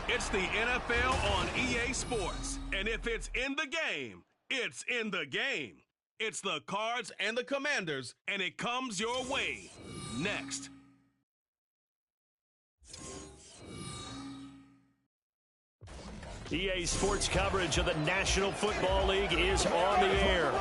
It's the NFL on EA Sports. And if it's in the game, it's in the game. It's the Cards and the Commanders, and it comes your way next. EA Sports coverage of the National Football League is on the air.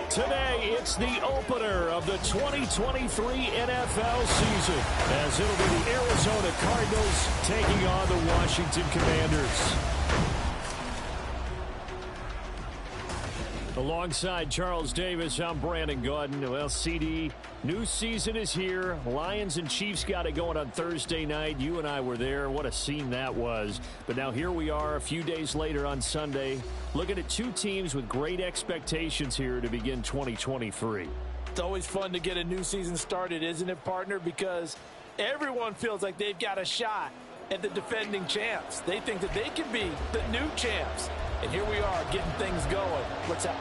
Today, it's the opener of the 2023 NFL season, as it'll be the Arizona Cardinals taking on the Washington Commanders. Alongside Charles Davis, I'm Brandon Gaudin. Well, CD, new season is here. Lions and Chiefs got it going on Thursday night. You and I were there. What a scene that was. But now here we are a few days later on Sunday, looking at two teams with great expectations here to begin 2023. It's always fun to get a new season started, isn't it, partner? Because everyone feels like they've got a shot at the defending champs. They think that they can be the new champs. And here we are getting things going. What's up?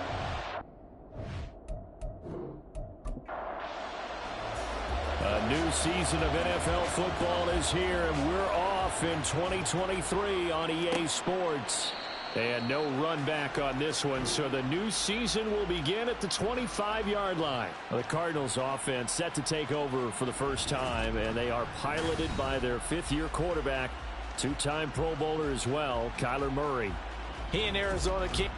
A new season of NFL football is here, and we're off in 2023 on EA Sports. And no run back on this one, so the new season will begin at the 25-yard line. The Cardinals offense set to take over for the first time, and they are piloted by their fifth-year quarterback, two-time Pro Bowler as well, Kyler Murray. He in Arizona can't.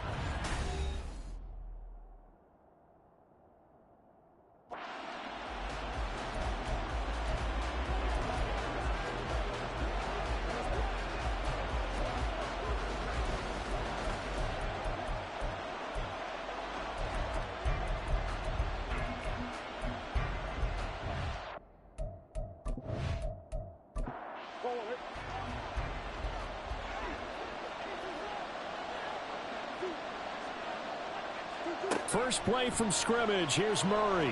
First play from scrimmage. Here's Murray.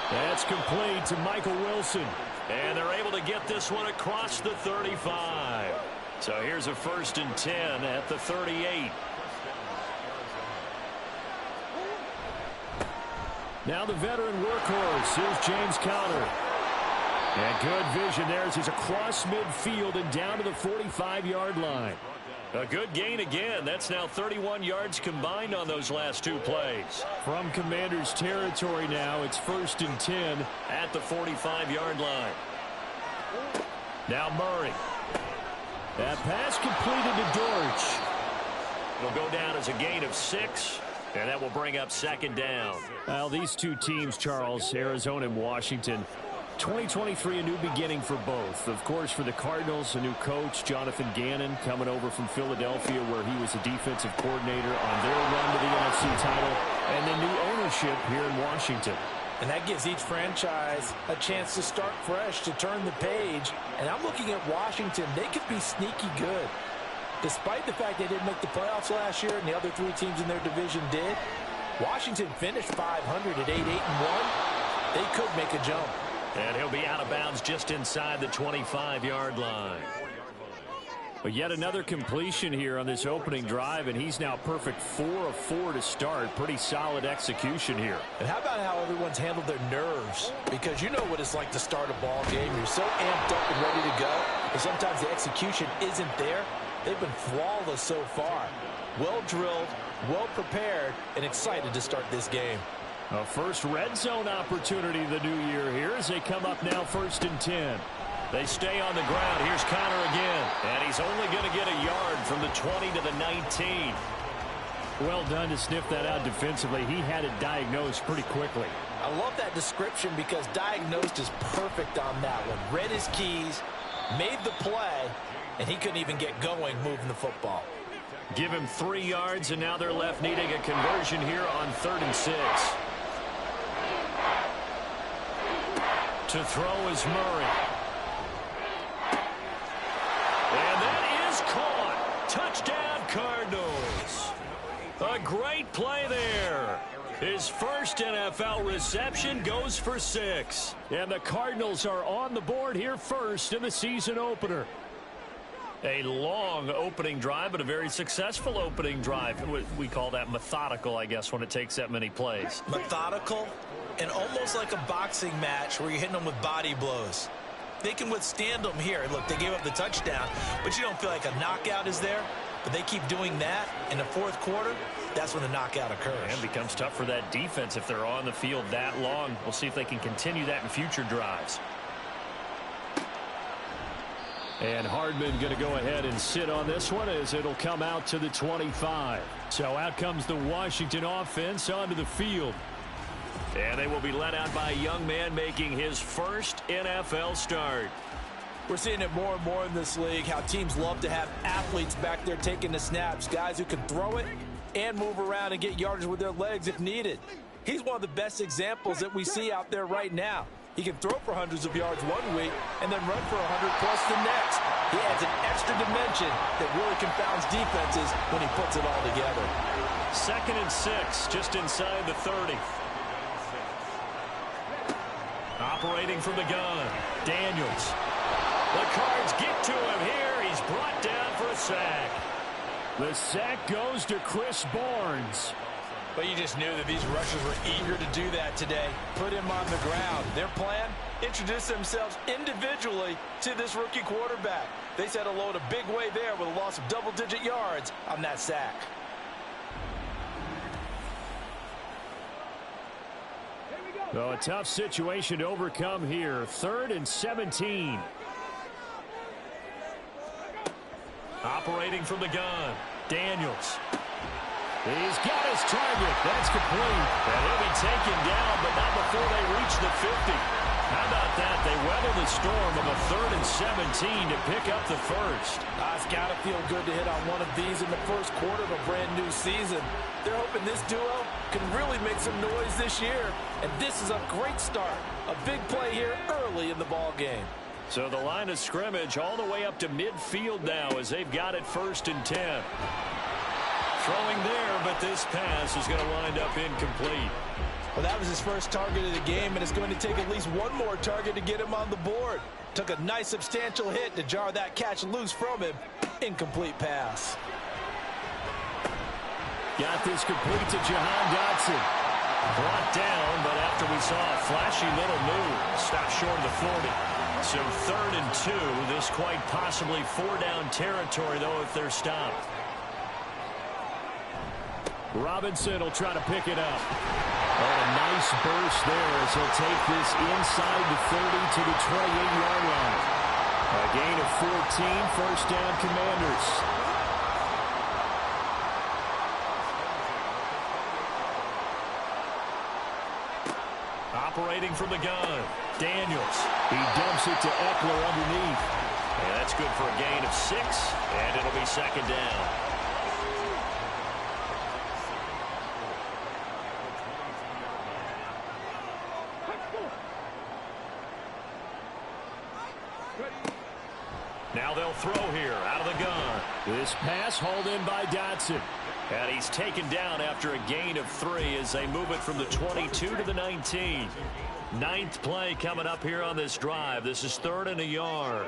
That's complete to Michael Wilson. And they're able to get this one across the 35. So here's a 1st and 10 at the 38. Now the veteran workhorse. Here's James Conner. And good vision there as he's across midfield and down to the 45-yard line. A good gain again. That's now 31 yards combined on those last two plays. From Commanders territory now, it's 1st and 10 at the 45-yard line. Now Murray. That pass completed to Dortch. It'll go down as a gain of 6, and that will bring up 2nd down. Well, these two teams, Charles, Arizona and Washington, 2023, a new beginning for both. Of course, for the Cardinals, a new coach, Jonathan Gannon, coming over from Philadelphia, where he was the defensive coordinator on their run to the NFC title, and then new ownership here in Washington. And that gives each franchise a chance to start fresh, to turn the page. And I'm looking at Washington. They could be sneaky good. Despite the fact they didn't make the playoffs last year and the other three teams in their division did, Washington finished 500 at 8-8-1. They could make a jump. And he'll be out of bounds just inside the 25-yard line. But yet another completion here on this opening drive, and he's now perfect 4 of 4 to start. Pretty solid execution here. And how about how everyone's handled their nerves? Because you know what it's like to start a ball game. You're so amped up and ready to go, and sometimes the execution isn't there. They've been flawless so far. Well drilled, well prepared, and excited to start this game. A first red zone opportunity the new year here as they come up now 1st and 10. They stay on the ground. Here's Conner again. And he's only going to get a yard from the 20 to the 19. Well done to sniff that out defensively. He had it diagnosed pretty quickly. I love that description because diagnosed is perfect on that one. Read his keys, made the play, and he couldn't even get going moving the football. Give him 3 yards, and now they're left needing a conversion here on 3rd and 6. To throw is Murray. And that is caught. Touchdown, Cardinals. A great play there. His first NFL reception goes for 6. And the Cardinals are on the board here first in the season opener. A long opening drive, but a very successful opening drive. We call that methodical, I guess, when it takes that many plays. Methodical and almost like a boxing match where you're hitting them with body blows. they can withstand them here. Look, they gave up the touchdown, but you don't feel like a knockout is there. But they keep doing that in the fourth quarter. That's when the knockout occurs. And it becomes tough for that defense if they're on the field that long. We'll see if they can continue that in future drives. And Hardman going to go ahead and sit on this one as it'll come out to the 25. So out comes the Washington offense onto the field. And they will be led out by a young man making his first NFL start. We're seeing it more and more in this league, how teams love to have athletes back there taking the snaps, guys who can throw it and move around and get yardage with their legs if needed. He's one of the best examples that we see out there right now. He can throw for hundreds of yards one week and then run for 100-plus the next. He adds an extra dimension that really confounds defenses when he puts it all together. 2nd and 6, just inside the 30. Operating from the gun, Daniels. The Cards get to him here. He's brought down for a sack. The sack goes to Chris Barnes. But you just knew that these rushers were eager to do that today. Put him on the ground. Their plan, introduce themselves individually to this rookie quarterback. They said hello in a big way there with a loss of double-digit yards on that sack. So a tough situation to overcome here. 3rd and 17. Operating from the gun, Daniels. He's got his target. That's complete. And he'll be taken down, but not before they reach the 50. How about that? They weather the storm of a 3rd and 17 to pick up the first. It's got to feel good to hit on one of these in the first quarter of a brand-new season. They're hoping this duo can really make some noise this year. And this is a great start. A big play here early in the ball game. So the line of scrimmage all the way up to midfield now as they've got it 1st and 10. Throwing there, but this pass is going to wind up incomplete. Well, that was his first target of the game, and it's going to take at least one more target to get him on the board. Took a nice substantial hit to jar that catch loose from him. Incomplete pass. Got this complete to Jahan Dotson. Brought down, but after we saw a flashy little move, stopped short of the 40. So 3rd and 2, this quite possibly 4-down territory, though, if they're stopped. Robinson will try to pick it up. And a nice burst there as he'll take this inside the 30 to the 28-yard line. A gain of 14, 1st down Commanders. Operating from the gun, Daniels. He dumps it to Eckler underneath. And that's good for a gain of 6, and it'll be 2nd down. Now they'll throw here out of the gun. This pass hauled in by Dotson. And he's taken down after a gain of 3 as they move it from the 22 to the 19. 9th play coming up here on this drive. This is 3rd and a yard.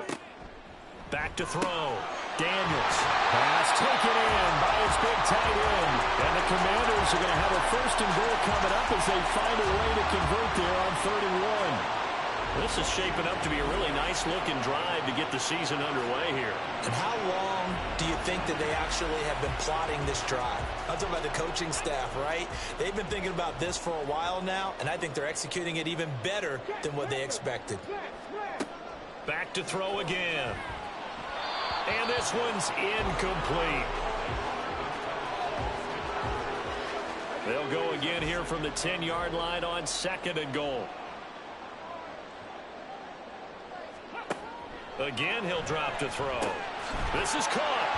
Back to throw. Daniels. Pass taken in by his big tight end. And the Commanders are going to have a 1st and goal coming up as they find a way to convert there on 3rd and 1. This is shaping up to be a really nice-looking drive to get the season underway here. And how long do you think that they actually have been plotting this drive? I'm talking about the coaching staff, right? They've been thinking about this for a while now, and I think they're executing it even better than what they expected. Back to throw again. And this one's incomplete. They'll go again here from the 10-yard line on 2nd and goal. Again, he'll drop to throw. This is caught.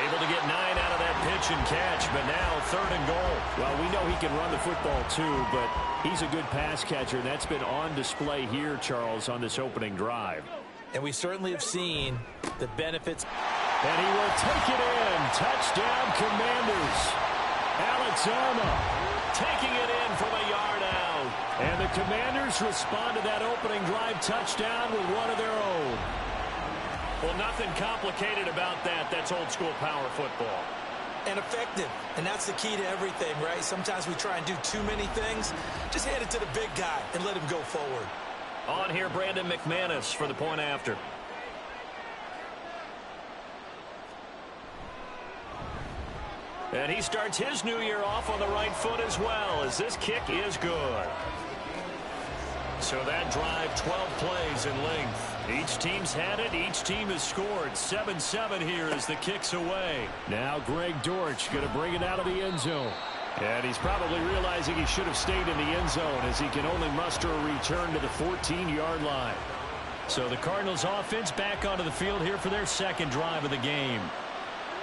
Able to get 9 out of that pitch and catch, but now 3rd and goal. Well, we know he can run the football too, but he's a good pass catcher, and that's been on display here, Charles, on this opening drive. And we certainly have seen the benefits. And he will take it in. Touchdown, Commanders. Alex Arma taking it in from a yard out. And the Commanders respond to that opening drive touchdown with one of their own. Well, nothing complicated about that. That's old-school power football. And effective. And that's the key to everything, right? Sometimes we try and do too many things. Just hand it to the big guy and let him go forward. On here, Brandon McManus for the point after. And he starts his new year off on the right foot as well, as this kick is good. So that drive, 12 plays in length. Each team's had it. Each team has scored. 7-7 here as the kick's away. Now Greg Dortch going to bring it out of the end zone. And he's probably realizing he should have stayed in the end zone as he can only muster a return to the 14-yard line. So the Cardinals offense back onto the field here for their second drive of the game.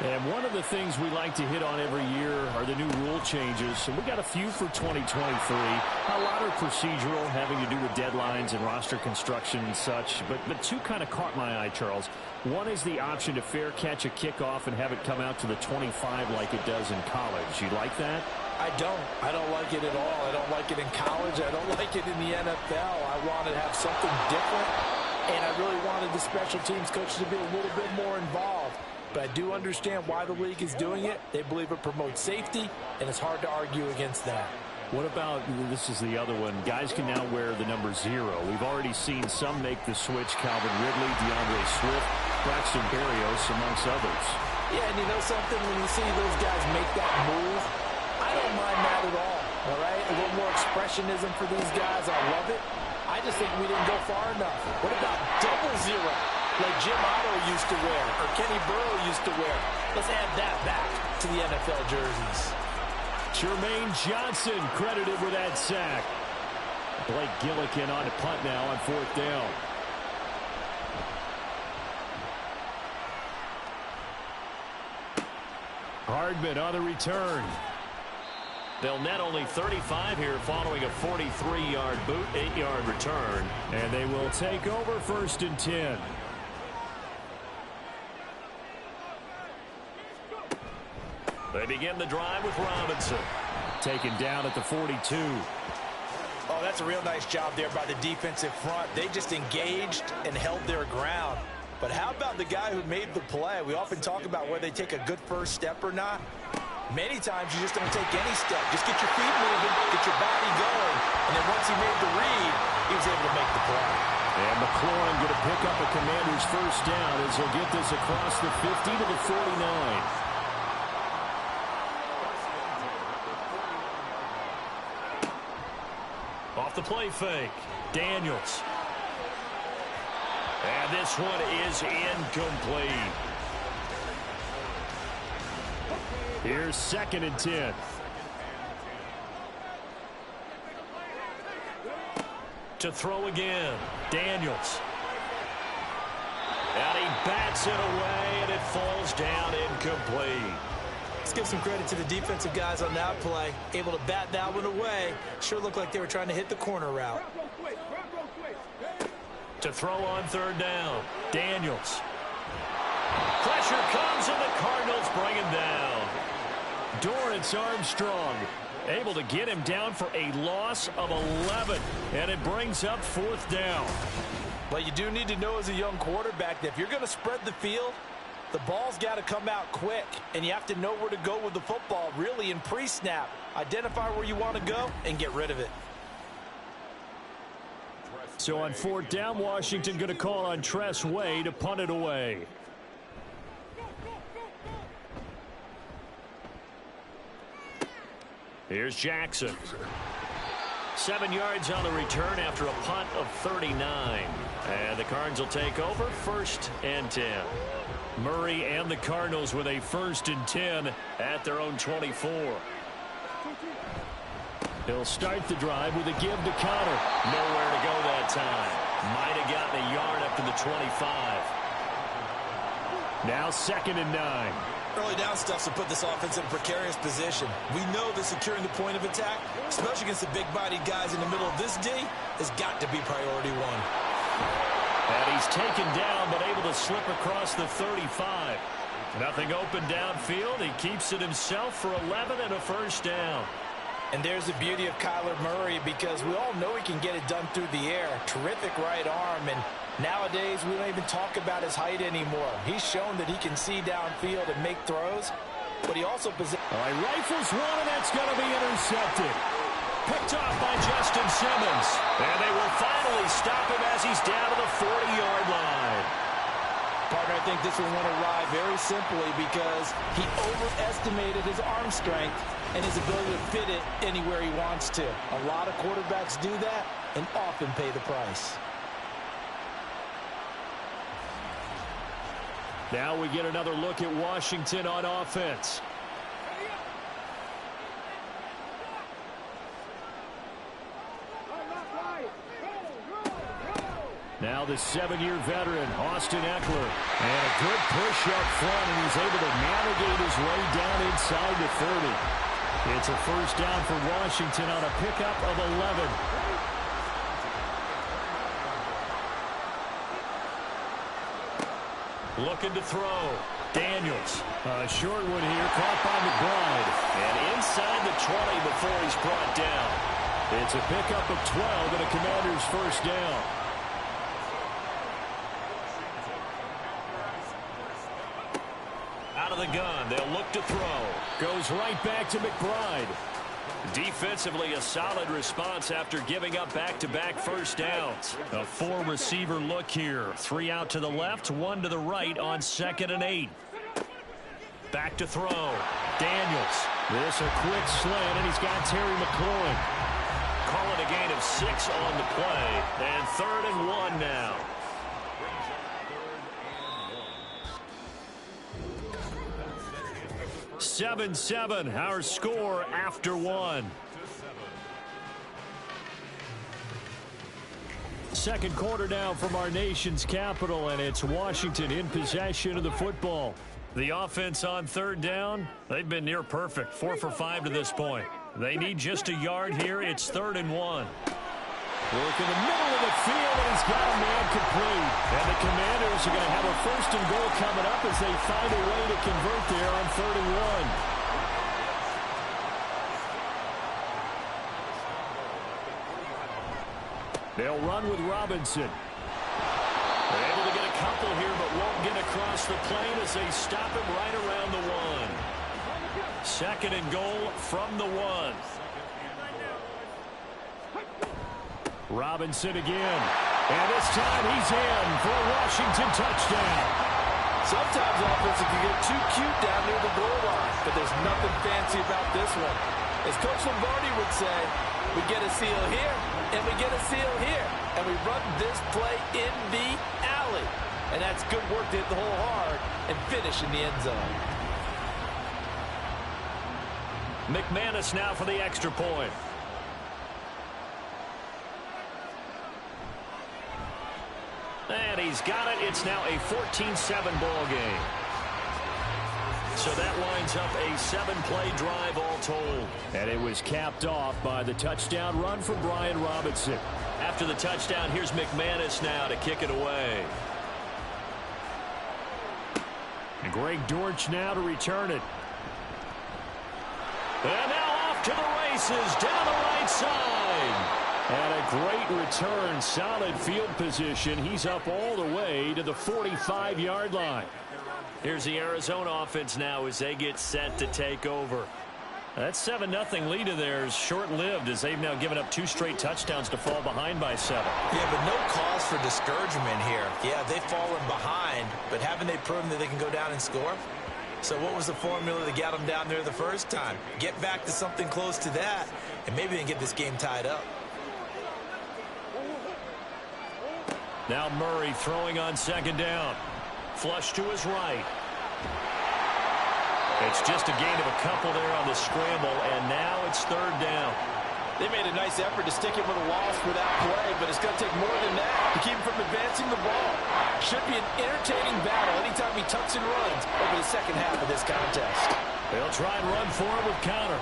And one of the things we like to hit on every year are the new rule changes. And we got a few for 2023. A lot are procedural, having to do with deadlines and roster construction and such. But two kind of caught my eye, Charles. One is the option to fair catch a kickoff and have it come out to the 25 like it does in college. You like that? I don't like it at all. I don't like it in college. I don't like it in the NFL. I wanted to have something different, and I really wanted the special teams coach to be a little bit more involved. But I do understand why the league is doing it. They believe it promotes safety, and it's hard to argue against that. What about, this is the other one, guys can now wear the number 0. We've already seen some make the switch, Calvin Ridley, DeAndre Swift, Braxton Berrios, amongst others. Yeah, and you know something, when you see those guys make that move, I don't mind that at all right? A little more expressionism for these guys. I love it. I just think we didn't go far enough. What about double 0? Like Jim Otto used to wear, or Kenny Burrow used to wear. Let's add that back to the NFL jerseys. Jermaine Johnson credited with that sack. Blake Gillikin on to punt now on 4th down. Hardman on the return. They'll net only 35 here following a 43-yard boot, 8-yard return. And they will take over 1st and 10. They begin the drive with Robinson. Taken down at the 42. Oh, that's a real nice job there by the defensive front. They just engaged and held their ground. But how about the guy who made the play? We often talk about whether they take a good first step or not. Many times you just don't take any step. Just get your feet moving, get your body going. And then once he made the read, he was able to make the play. And McLaurin going to pick up a Commanders first down as he'll get this across the 50 to the 49. Off the play fake, Daniels. And this one is incomplete. Here's 2nd and 10. To throw again, Daniels. And he bats it away, and it falls down incomplete. Let's give some credit to the defensive guys on that play. Able to bat that one away. Sure looked like they were trying to hit the corner route. To throw on 3rd down, Daniels. Pressure comes, and the Cardinals bring him down. Dorrance Armstrong able to get him down for a loss of 11, and it brings up 4th down. Well, you do need to know as a young quarterback that if you're going to spread the field, the ball's got to come out quick, and you have to know where to go with the football, really, in pre-snap. Identify where you want to go and get rid of it. So on 4th down, Washington going to call on Tress Way to punt it away. Here's Jackson. 7 yards on the return after a punt of 39. And the Cards will take over 1st and 10. Murray and the Cardinals with a 1st and 10 at their own 24. He'll start the drive with a give to Connor. Nowhere to go that time. Might have gotten a yard up to the 25. Now 2nd and 9. Early down stuff to put this offense in a precarious position. We know that securing the point of attack, especially against the big-bodied guys in the middle of this D, has got to be priority one. And he's taken down, but able to slip across the 35. Nothing open downfield. He keeps it himself for 11 and a 1st down. And there's the beauty of Kyler Murray, because we all know he can get it done through the air. Terrific right arm, and nowadays we don't even talk about his height anymore. He's shown that he can see downfield and make throws, but he also possesses. All right, rifles one, and that's going to be intercepted. picked off by Justin Simmons. And they will finally stop him as he's down to the 40-yard line. Partner, I think this one went awry very simply because he overestimated his arm strength and his ability to fit it anywhere he wants to. A lot of quarterbacks do that and often pay the price. Now we get another look at Washington on offense. Now the 7-year veteran, Austin Eckler. And a good push up front, and he's able to navigate his way down inside the 30. It's a first down for Washington on a pickup of 11. Looking to throw. Daniels. A short one here, caught by McBride. And inside the 20 before he's brought down. It's a pickup of 12 and a Commander's first down. Out of the gun, they'll look to throw. Goes right back to McBride. Defensively, a solid response after giving up back-to-back first downs. A 4-receiver look here. 3 out to the left, 1 to the right on 2nd and 8. Back to throw. Daniels. This a quick slant, and he's got Terry McLaurin. Call it a gain of 6 on the play. And 3rd and 1 now. Seven, our score after 1. Second quarter now from our nation's capital, and it's Washington in possession of the football. The offense on 3rd down, they've been near perfect, 4 for 5 to this point. They need just a yard here. It's 3rd and 1. Work in the middle of the field, and he's got a man complete. And the Commanders are going to have a 1st and goal coming up as they find a way to convert there on 3rd and 1. They'll run with Robinson. They're able to get a couple here, but won't get across the plane as they stop him right around the 1. 2nd and goal from the 1. Robinson again. And this time he's in for a Washington touchdown. Sometimes offensive can get too cute down near the goal line, but there's nothing fancy about this one. As Coach Lombardi would say, we get a seal here, and we get a seal here, and we run this play in the alley. And that's good work to hit the hole hard and finish in the end zone. McManus now for the extra point. And he's got it. It's now a 14-7 ball game. So that lines up a 7-play drive all told. And it was capped off by the touchdown run for Brian Robinson. After the touchdown, here's McManus now to kick it away. And Greg Dortch now to return it. And now off to the races down the right side. And a great return, solid field position. He's up all the way to the 45-yard line. Here's the Arizona offense now as they get set to take over. That 7-0 lead of theirs short-lived as they've now given up 2 straight touchdowns to fall behind by 7. Yeah, but no cause for discouragement here. Yeah, they've fallen behind, but haven't they proven that they can go down and score? So what was the formula that got them down there the first time? Get back to something close to that, and maybe they can get this game tied up. Now Murray throwing on 2nd down. Flush to his right. It's just a gain of a couple there on the scramble, and now it's 3rd down. They made a nice effort to stick him with a loss for that play, but it's going to take more than that to keep him from advancing the ball. Should be an entertaining battle anytime he tucks and runs over the second half of this contest. They'll try and run for him with Counter.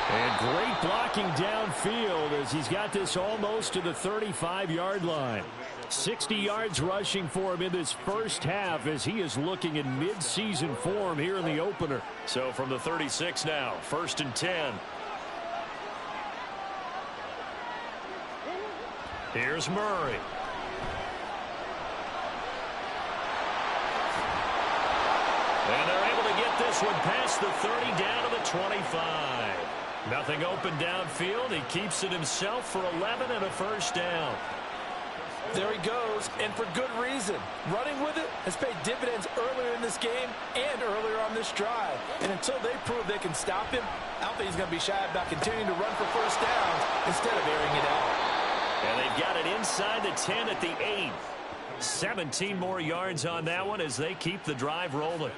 And great blocking downfield as he's got this almost to the 35-yard line. 60 yards rushing for him in this first half as he is looking in mid-season form here in the opener. So from the 36 now, 1st and 10. Here's Murray. And they're able to get this one past the 30 down to the 25. Nothing open downfield. He keeps it himself for 11 and a first down. There he goes, and for good reason. Running with it has paid dividends earlier in this game and earlier on this drive. And until they prove they can stop him, I don't think he's going to be shy about continuing to run for first downs instead of airing it out. And they've got it inside the 10 at the 8. 17 more yards on that one as they keep the drive rolling.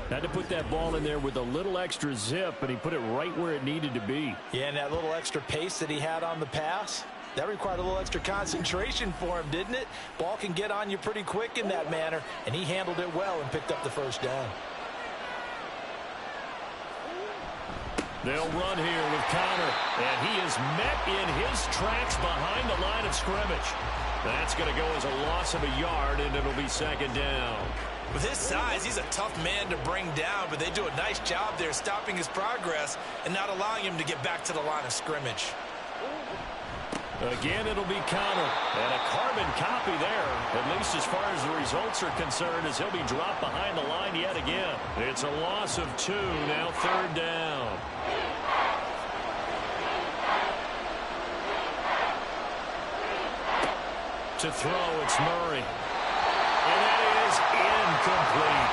Had to put that ball in there with a little extra zip, but he put it right where it needed to be. Yeah, and that little extra pace that he had on the pass, that required a little extra concentration for him, didn't it? Ball can get on you pretty quick in that manner, and he handled it well and picked up the first down. They'll run here with Connor, and he is met in his tracks behind the line of scrimmage. That's going to go as a loss of a yard, and it'll be second down. With his size, he's a tough man to bring down, but they do a nice job there stopping his progress and not allowing him to get back to the line of scrimmage. Again, it'll be Connor, and a carbon copy there, at least as far as the results are concerned, as he'll be dropped behind the line yet again. It's a loss of 2, now third down. To throw, it's Murray. And that is incomplete.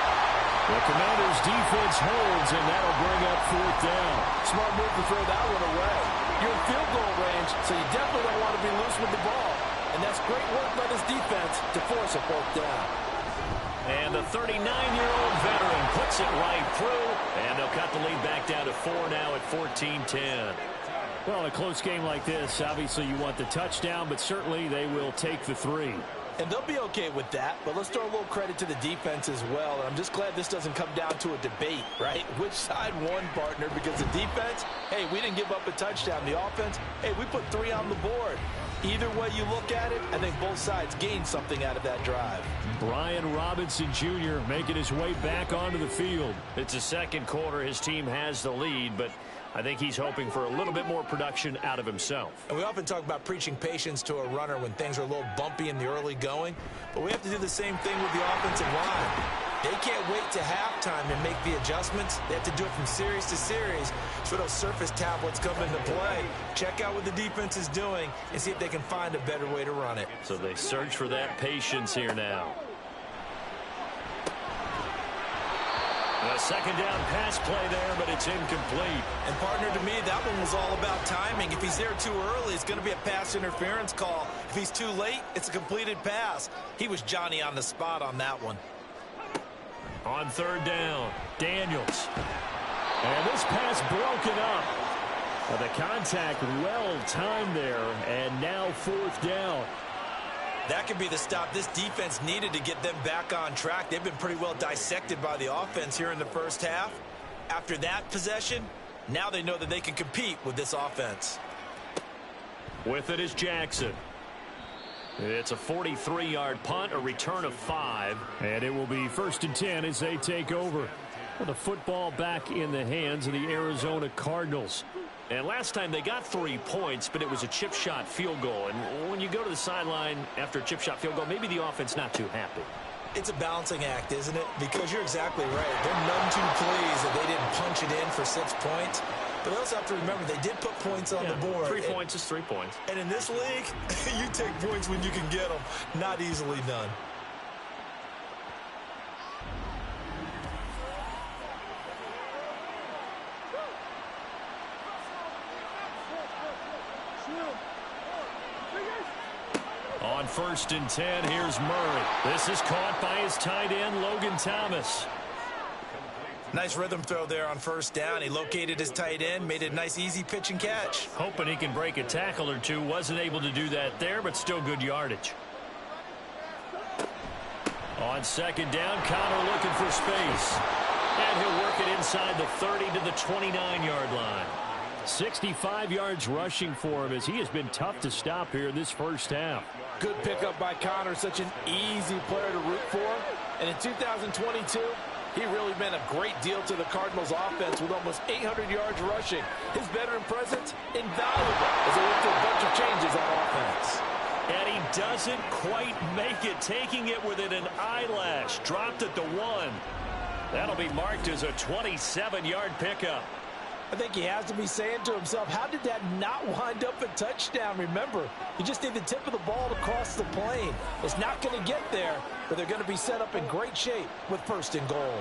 The Commanders' defense holds, and that'll bring up fourth down. Smart move to throw that one away. You're in field goal range, so you definitely don't want to be loose with the ball. And that's great work by this defense to force a fourth down. And the 39-year-old veteran puts it right through, and they'll cut the lead back down to 4 now at 14-10. Well, in a close game like this, obviously you want the touchdown, but certainly they will take the 3. And they'll be okay with that, but let's throw a little credit to the defense as well. And I'm just glad this doesn't come down to a debate, right? Which side won, partner? Because the defense, hey, we didn't give up a touchdown. The offense, hey, we put 3 on the board. Either way you look at it, I think both sides gained something out of that drive. Brian Robinson Jr. making his way back onto the field. It's the second quarter. His team has the lead, but I think he's hoping for a little bit more production out of himself. And we often talk about preaching patience to a runner when things are a little bumpy in the early going, but we have to do the same thing with the offensive line. They can't wait to halftime and make the adjustments. They have to do it from series to series so those surface tablets come into play. Check out what the defense is doing and see if they can find a better way to run it. So they search for that patience here now. A second down pass play there, but it's incomplete. And, partner, to me, that one was all about timing. If he's there too early, it's going to be a pass interference call. If he's too late, it's a completed pass. He was Johnny on the spot on that one. On third down, Daniels. And this pass broken up. The contact well-timed there, and now fourth down. That could be the stop this defense needed to get them back on track. They've been pretty well dissected by the offense here in the first half. After that possession, now they know that they can compete with this offense. With it is Jackson. It's a 43-yard punt, a return of 5. And it will be 1st and 10 as they take over. Well, the football back in the hands of the Arizona Cardinals. And last time they got 3 points, but it was a chip shot field goal. And when you go to the sideline after a chip shot field goal, maybe the offense not too happy. It's a balancing act, isn't it? Because you're exactly right. They're none too pleased that they didn't punch it in for 6 points. But they also have to remember they did put points on the board. 3 points is 3 points. And in this league, you take points when you can get them. Not easily done. On 1st and 10, here's Murray. This is caught by his tight end, Logan Thomas. Nice rhythm throw there on 1st down. He located his tight end, made it a nice, easy pitch and catch. Hoping he can break a tackle or two. Wasn't able to do that there, but still good yardage. On 2nd down, Connor looking for space. And he'll work it inside the 30 to the 29-yard line. 65 yards rushing for him as he has been tough to stop here in this first half. Good pickup by Connor, such an easy player to root for. And in 2022, he really meant a great deal to the Cardinals offense with almost 800 yards rushing. His veteran presence, invaluable as they went through a bunch of changes on offense. And he doesn't quite make it, taking it within an eyelash. Dropped at the 1. That'll be marked as a 27-yard pickup. I think he has to be saying to himself, how did that not wind up a touchdown? Remember, you just need the tip of the ball to cross the plane. It's not going to get there, but they're going to be set up in great shape with 1st and goal.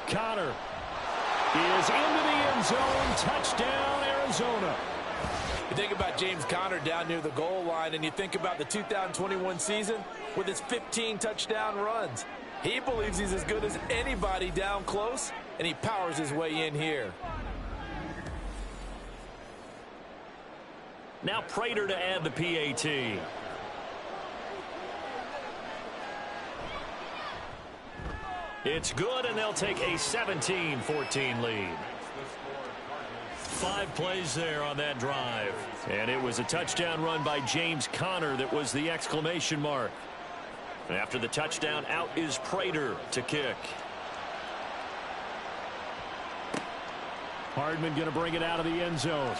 Connor is into the end zone. Touchdown, Arizona. You think about James Conner down near the goal line, and you think about the 2021 season with his 15 touchdown runs. He believes he's as good as anybody down close, and he powers his way in here. Now Prater to add the PAT. It's good, and they'll take a 17-14 lead. 5 plays there on that drive. And it was a touchdown run by James Conner that was the exclamation mark. After the touchdown, out is Prater to kick. Hardman going to bring it out of the end zone.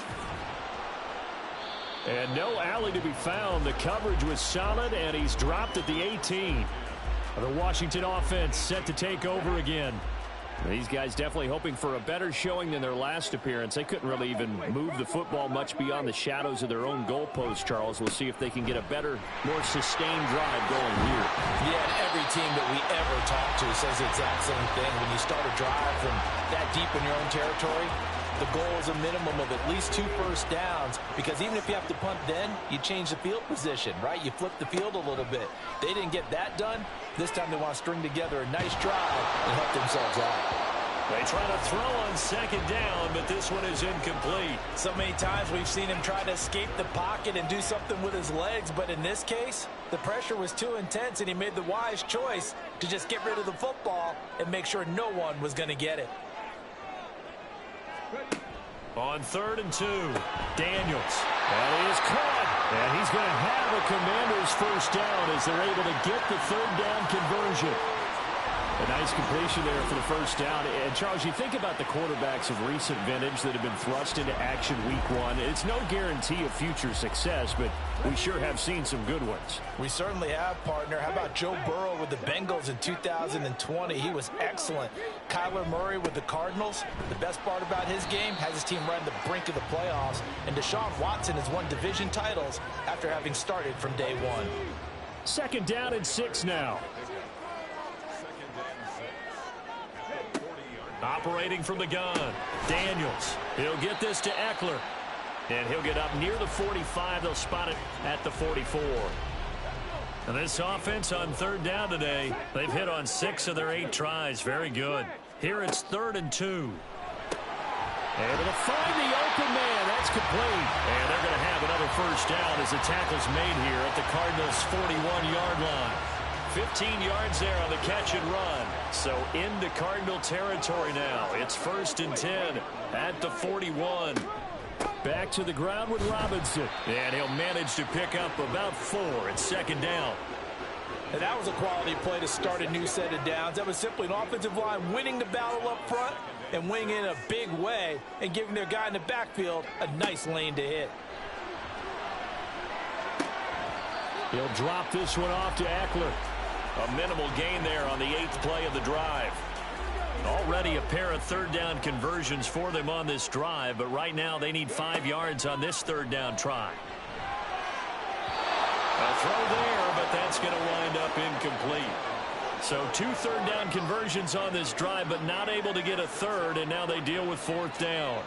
And no alley to be found. The coverage was solid, and he's dropped at the 18. The Washington offense set to take over again. These guys definitely hoping for a better showing than their last appearance. They couldn't really even move the football much beyond the shadows of their own goalpost, Charles. We'll see if they can get a better, more sustained drive going here. Yeah, and every team that we ever talk to says the exact same thing. When you start a drive from that deep in your own territory, the goal is a minimum of at least 2 first downs, because even if you have to punt then, you change the field position, right? You flip the field a little bit. They didn't get that done. This time they want to string together a nice drive and help themselves out. They try to throw on 2nd down, but this one is incomplete. So many times we've seen him try to escape the pocket and do something with his legs, but in this case, the pressure was too intense, and he made the wise choice to just get rid of the football and make sure no one was going to get it. On 3rd and 2, Daniels. That is caught. And he's going to have a Commanders first down as they're able to get the 3rd down conversion. A nice completion there for the first down. And, Charles, you think about the quarterbacks of recent vintage that have been thrust into action week 1. It's no guarantee of future success, but we sure have seen some good ones. We certainly have, partner. How about Joe Burrow with the Bengals in 2020? He was excellent. Kyler Murray with the Cardinals. The best part about his game, has his team right on the brink of the playoffs. And Deshaun Watson has won division titles after having started from day 1. 2nd down and 6 now. Operating from the gun, Daniels. He'll get this to Eckler. And he'll get up near the 45. They'll spot it at the 44. And this offense on 3rd down today, they've hit on 6 of their 8 tries. Very good. Here it's 3rd and 2. Able to find the open man. That's complete. And they're going to have another first down as the tackle's made here at the Cardinals' 41-yard line. 15 yards there on the catch and run. So into Cardinal territory now. It's 1st and 10 at the 41. Back to the ground with Robinson. And he'll manage to pick up about 4 at 2nd down. And that was a quality play to start a new set of downs. That was simply an offensive line winning the battle up front and winning in a big way and giving their guy in the backfield a nice lane to hit. He'll drop this one off to Eckler. A minimal gain there on the 8th play of the drive. Already a pair of 3rd down conversions for them on this drive, but right now they need 5 yards on this 3rd down try. A throw there, but that's going to wind up incomplete. So 2 3rd down conversions on this drive, but not able to get a 3rd, and now they deal with 4th down.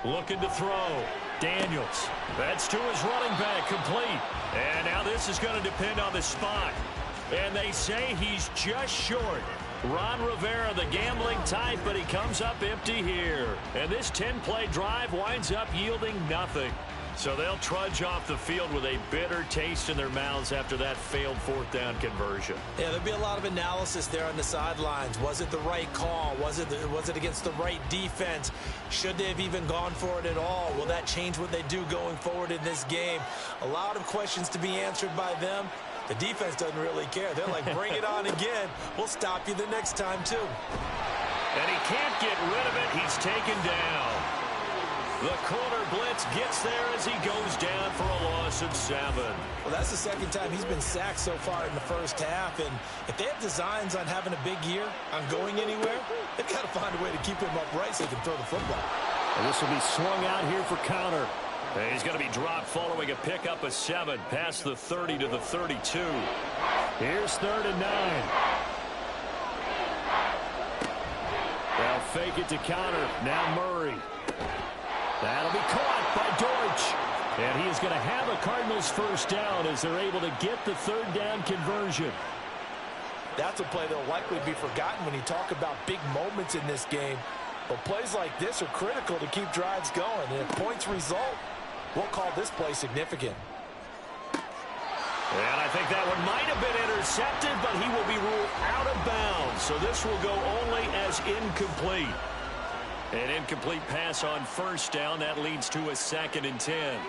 Looking to throw. Daniels. That's to his running back, complete. And now this is going to depend on the spot. And they say he's just short. Ron Rivera, the gambling type, but he comes up empty here. And this 10-play drive winds up yielding nothing. So they'll trudge off the field with a bitter taste in their mouths after that failed 4th down conversion. Yeah, there'll be a lot of analysis there on the sidelines. Was it the right call? Was it against the right defense? Should they have even gone for it at all? Will that change what they do going forward in this game? A lot of questions to be answered by them. The defense doesn't really care. They're like, bring it on again. We'll stop you the next time, too. And he can't get rid of it. He's taken down. The corner blitz gets there as he goes down for a loss of 7. Well, that's the second time he's been sacked so far in the first half. And if they have designs on having a big year, on going anywhere, they've got to find a way to keep him upright so he can throw the football. And this will be swung out here for counter. And he's going to be dropped following a pickup of 7 past the 30 to the 32. Here's 3rd and 9. They'll fake it to counter. Now Murray. That'll be caught by Deutsch. And he is going to have a Cardinals first down as they're able to get the 3rd down conversion. That's a play that will likely be forgotten when you talk about big moments in this game. But plays like this are critical to keep drives going. And if points result, we'll call this play significant. And I think that one might have been intercepted, but he will be ruled out of bounds. So this will go only as incomplete. An incomplete pass on first down. That leads to a 2nd and 10.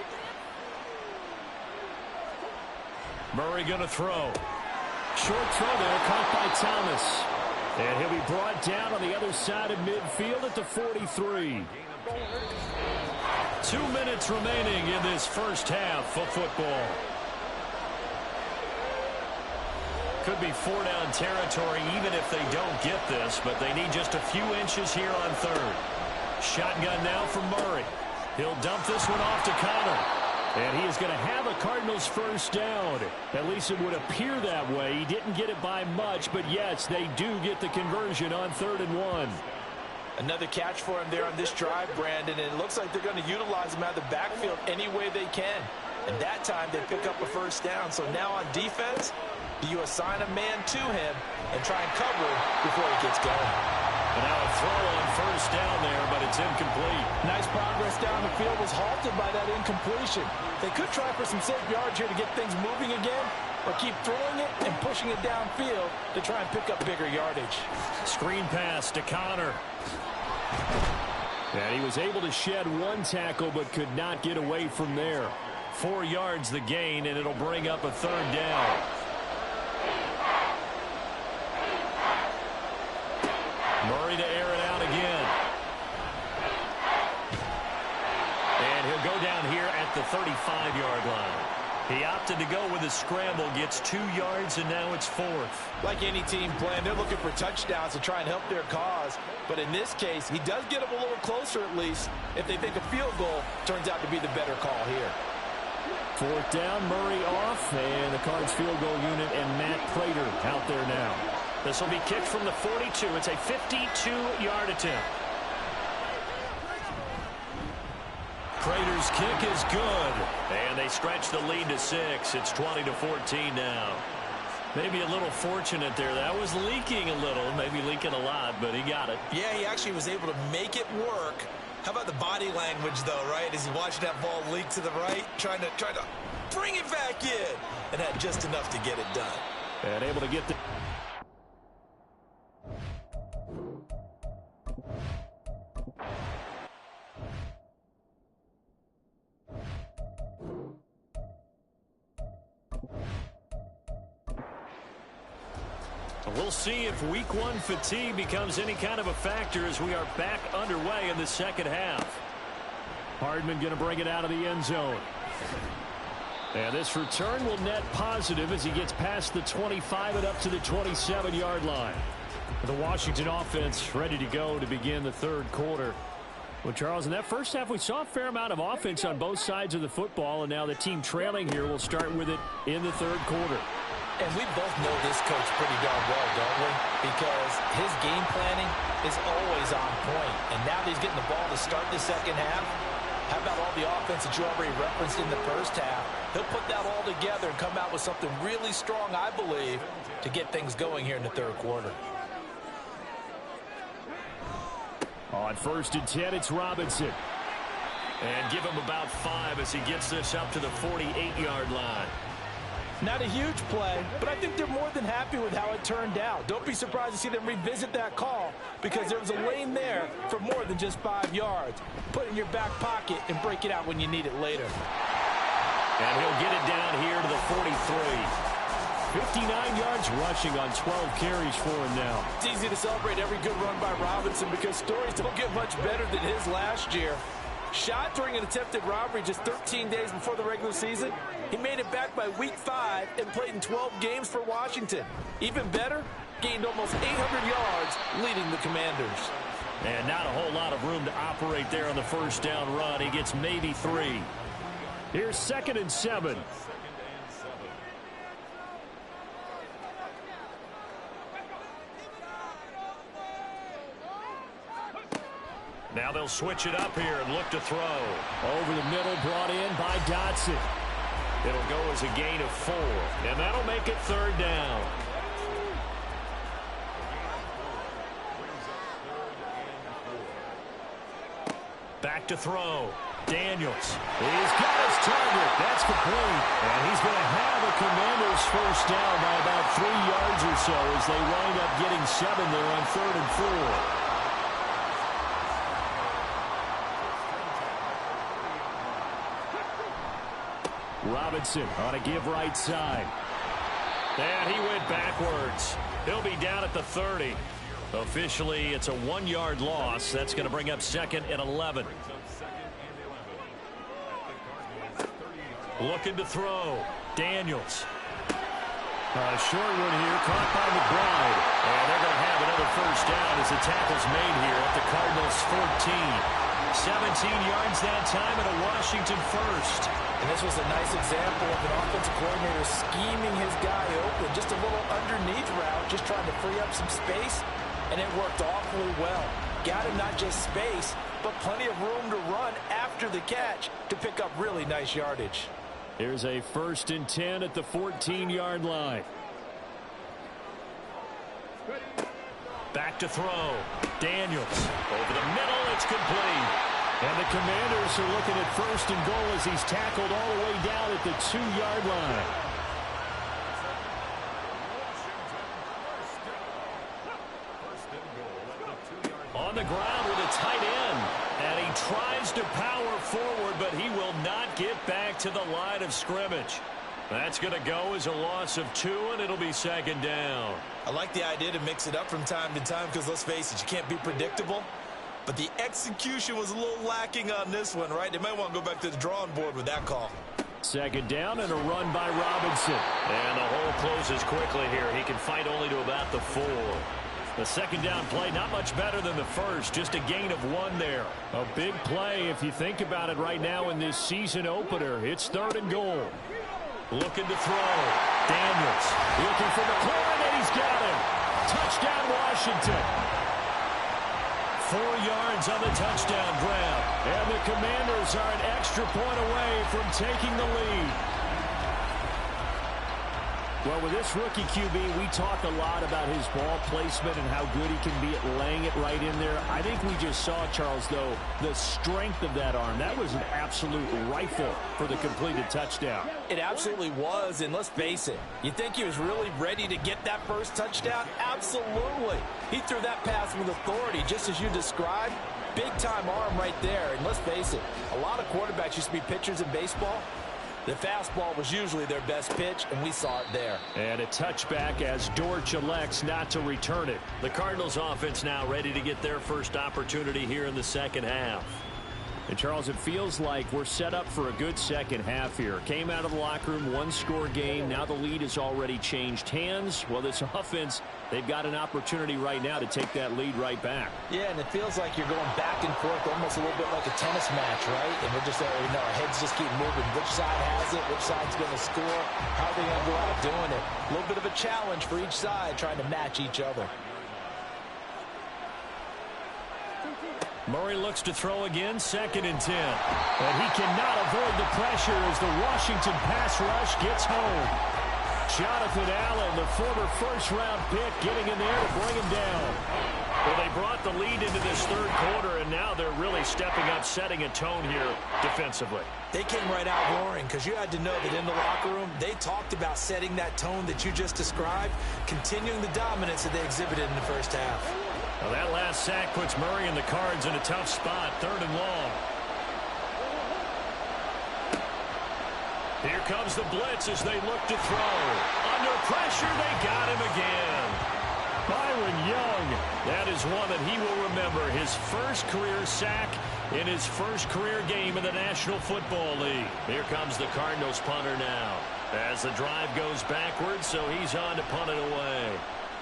Murray going to throw. Short throw there, caught by Thomas. And he'll be brought down on the other side of midfield at the 43. 2 minutes remaining in this first half of football. Could be 4-down territory even if they don't get this, but they need just a few inches here on 3rd. Shotgun now from Murray. He'll dump this one off to Connor. And he is going to have a Cardinals first down. At least it would appear that way. He didn't get it by much, but yes, they do get the conversion on 3rd and 1. Another catch for him there on this drive, Brandon, and it looks like they're going to utilize him out of the backfield any way they can. And that time they pick up a first down. So now on defense, do you assign a man to him and try and cover him before he gets going? And now a throw on first down there, but it's incomplete. Nice progress down the field was halted by that incompletion. They could try for some safe yards here to get things moving again, or keep throwing it and pushing it downfield to try and pick up bigger yardage. Screen pass to Connor. And he was able to shed 1 tackle, but could not get away from there. 4 yards the gain, and it'll bring up a 3rd down. Murray to air it out again. And he'll go down here at the 35-yard line. He opted to go with a scramble, gets 2 yards, and now it's 4th. Like any team playing, they're looking for touchdowns to try and help their cause. But in this case, he does get them a little closer at least if they think a field goal turns out to be the better call here. 4th down, Murray off, and the Cards field goal unit and Matt Prater out there now. This will be kicked from the 42. It's a 52-yard attempt. Prater's kick is good. And they stretch the lead to 6. It's 20-14 now. Maybe a little fortunate there. That was leaking a little, maybe leaking a lot, but he got it. Yeah, he actually was able to make it work. How about the body language, though, right? As he watched that ball leak to the right, trying to bring it back in, and had just enough to get it done. And able to get the... We'll see if week 1 fatigue becomes any kind of a factor as we are back underway in the second half. Hardman going to bring it out of the end zone. And this return will net positive as he gets past the 25 and up to the 27-yard line. The Washington offense ready to go to begin the 3rd quarter. Well, Charles, in that first half, we saw a fair amount of offense on both sides of the football, and now the team trailing here will start with it in the 3rd quarter. And we both know this coach pretty darn well, don't we? Because his game planning is always on point. And now that he's getting the ball to start the second half, how about all the offense that you already referenced in the first half? He'll put that all together and come out with something really strong, I believe, to get things going here in the 3rd quarter. On 1st and 10, it's Robinson. And give him about 5 as he gets this up to the 48-yard line. Not a huge play, but I think they're more than happy with how it turned out. Don't be surprised to see them revisit that call because there was a lane there for more than just 5 yards. Put it in your back pocket and break it out when you need it later. And he'll get it down here to the 43. 59 yards rushing on 12 carries for him now. It's easy to celebrate every good run by Robinson because stories don't get much better than his last year. Shot during an attempted robbery just 13 days before the regular season. He made it back by week 5 and played in 12 games for Washington. Even better, gained almost 800 yards leading the Commanders. And not a whole lot of room to operate there on the first down run. He gets maybe 3. Here's 2nd and 7. Now they'll switch it up here and look to throw. Over the middle, brought in by Dotson. It'll go as a gain of 4, and that'll make it 3rd down. Back to throw. Daniels. He's got his target. That's complete. And he's going to have a Commanders first down by about 3 yards or so as they wind up getting 7 there on 3rd and 4. Robinson on a give right side. And he went backwards. He'll be down at the 30. Officially, it's a 1-yard loss. That's going to bring up 2nd and 11. Looking to throw. Daniels. A short one here, caught by McBride. And they're going to have another first down as the tackle's made here at the Cardinals 14. 17 yards that time and a Washington first. And this was a nice example of an offensive coordinator scheming his guy open. Just a little underneath route, just trying to free up some space. And it worked awfully well. Got him not just space, but plenty of room to run after the catch to pick up really nice yardage. Here's a 1st and 10 at the 14-yard line. Back to throw. Daniels. Over the middle, it's complete. And the Commanders are looking at 1st and goal as he's tackled all the way down at the 2-yard line. On the ground with a tight end. And he tries to power forward, but he will not get back to the line of scrimmage. That's going to go as a loss of 2, and it'll be 2nd down. I like the idea to mix it up from time to time because, let's face it, you can't be predictable. But the execution was a little lacking on this one, right? They might want to go back to the drawing board with that call. 2nd down and a run by Robinson. And the hole closes quickly here. He can fight only to about the 4. The 2nd down play, not much better than the first, just a gain of 1 there. A big play if you think about it right now in this season opener. It's 3rd and goal. Looking to throw. Daniels looking for McLaurin, and he's got him. Touchdown, Washington. 4 yards on the touchdown grab. And the Commanders are an extra point away from taking the lead. Well, with this rookie QB, we talk a lot about his ball placement and how good he can be at laying it right in there. I think we just saw, Charles, though, the strength of that arm. That was an absolute rifle for the completed touchdown. It absolutely was, and let's face it, you think he was really ready to get that first touchdown? Absolutely. He threw that pass with authority, just as you described. Big-time arm right there, and let's face it, a lot of quarterbacks used to be pitchers in baseball. The fastball was usually their best pitch, and we saw it there. And a touchback as Dortch elects not to return it. The Cardinals offense now ready to get their first opportunity here in the 2nd half. And, Charles, it feels like we're set up for a good 2nd half here. Came out of the locker room, 1-score game. Now the lead has already changed hands. Well, this offense, they've got an opportunity right now to take that lead right back. Yeah, and it feels like you're going back and forth almost a little bit like a tennis match, right? And we're just, our heads just keep moving. Which side has it? Which side's going to score? How are they going to go out doing it? A little bit of a challenge for each side trying to match each other. Murray looks to throw again, 2nd and 10. And he cannot avoid the pressure as the Washington pass rush gets home. Jonathan Allen, the former first-round pick, getting in there to bring him down. Well, they brought the lead into this 3rd quarter, and now they're really stepping up, setting a tone here defensively. They came right out roaring because you had to know that in the locker room, they talked about setting that tone that you just described, continuing the dominance that they exhibited in the first half. Well, that last sack puts Murray and the Cards in a tough spot, 3rd and long. Here comes the blitz as they look to throw. Under pressure. They got him again. Byron Young, that is one that he will remember. His first career sack in his first career game in the National Football League. Here comes the Cardinals punter now. As the drive goes backwards, so he's on to punt it away.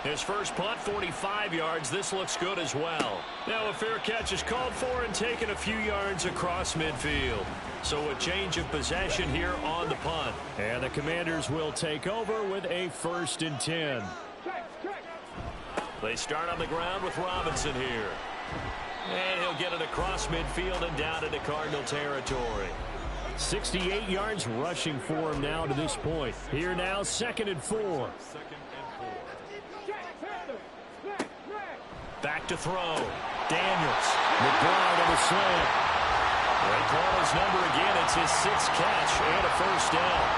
His first punt, 45 yards. This looks good as well. Now a fair catch is called for and taken a few yards across midfield. So a change of possession here on the punt. And the Commanders will take over with a 1st and 10. They start on the ground with Robinson here. And he'll get it across midfield and down into Cardinal territory. 68 yards rushing for him now to this point. Here now, 2nd and 4. Back to throw. Daniels. McBride on the slant. They call his number again. It's his 6th catch and a 1st down.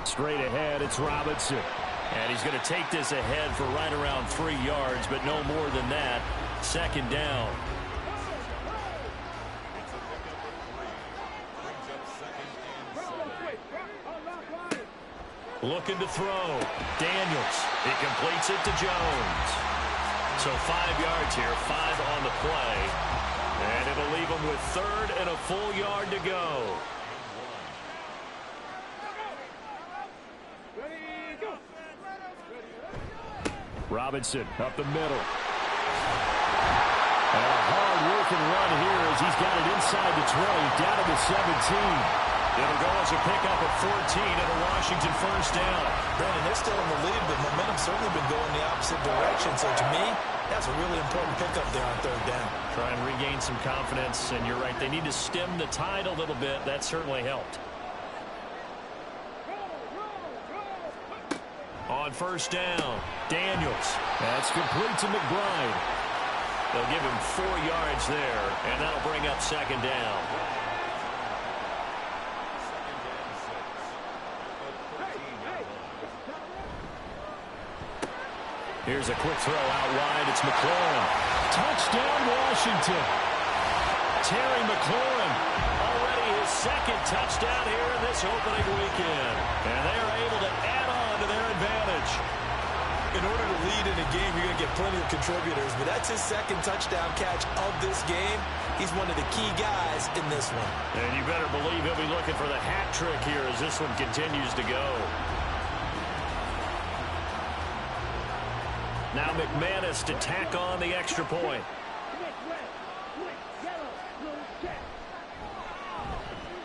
Straight ahead, it's Robinson. And he's going to take this ahead for right around 3 yards, but no more than that. 2nd down. Looking to throw. Daniels. He completes it to Jones. So 5 yards here, 5 on the play. And it'll leave him with 3rd and a full yard to go. Robinson up the middle. And a hard-working run here as he's got it inside the 20, down to the 17. It'll go as a pickup at 14 and a Washington 1st down. Brandon, they're still in the lead, but momentum's certainly been going the opposite direction. So to me, that's a really important pickup there on 3rd down. Try and regain some confidence, and you're right. They need to stem the tide a little bit. That certainly helped. On 1st down, Daniels. That's complete to McBride. They'll give him 4 yards there, and that'll bring up 2nd down. Here's a quick throw out wide. It's McLaurin. Touchdown, Washington. Terry McLaurin, already his 2nd touchdown here in this opening weekend. And they are able to add on to their advantage. In order to lead in a game, you're going to get plenty of contributors, but that's his 2nd touchdown catch of this game. He's one of the key guys in this one. And you better believe he'll be looking for the hat trick here as this one continues to go. Now McManus to tack on the extra point.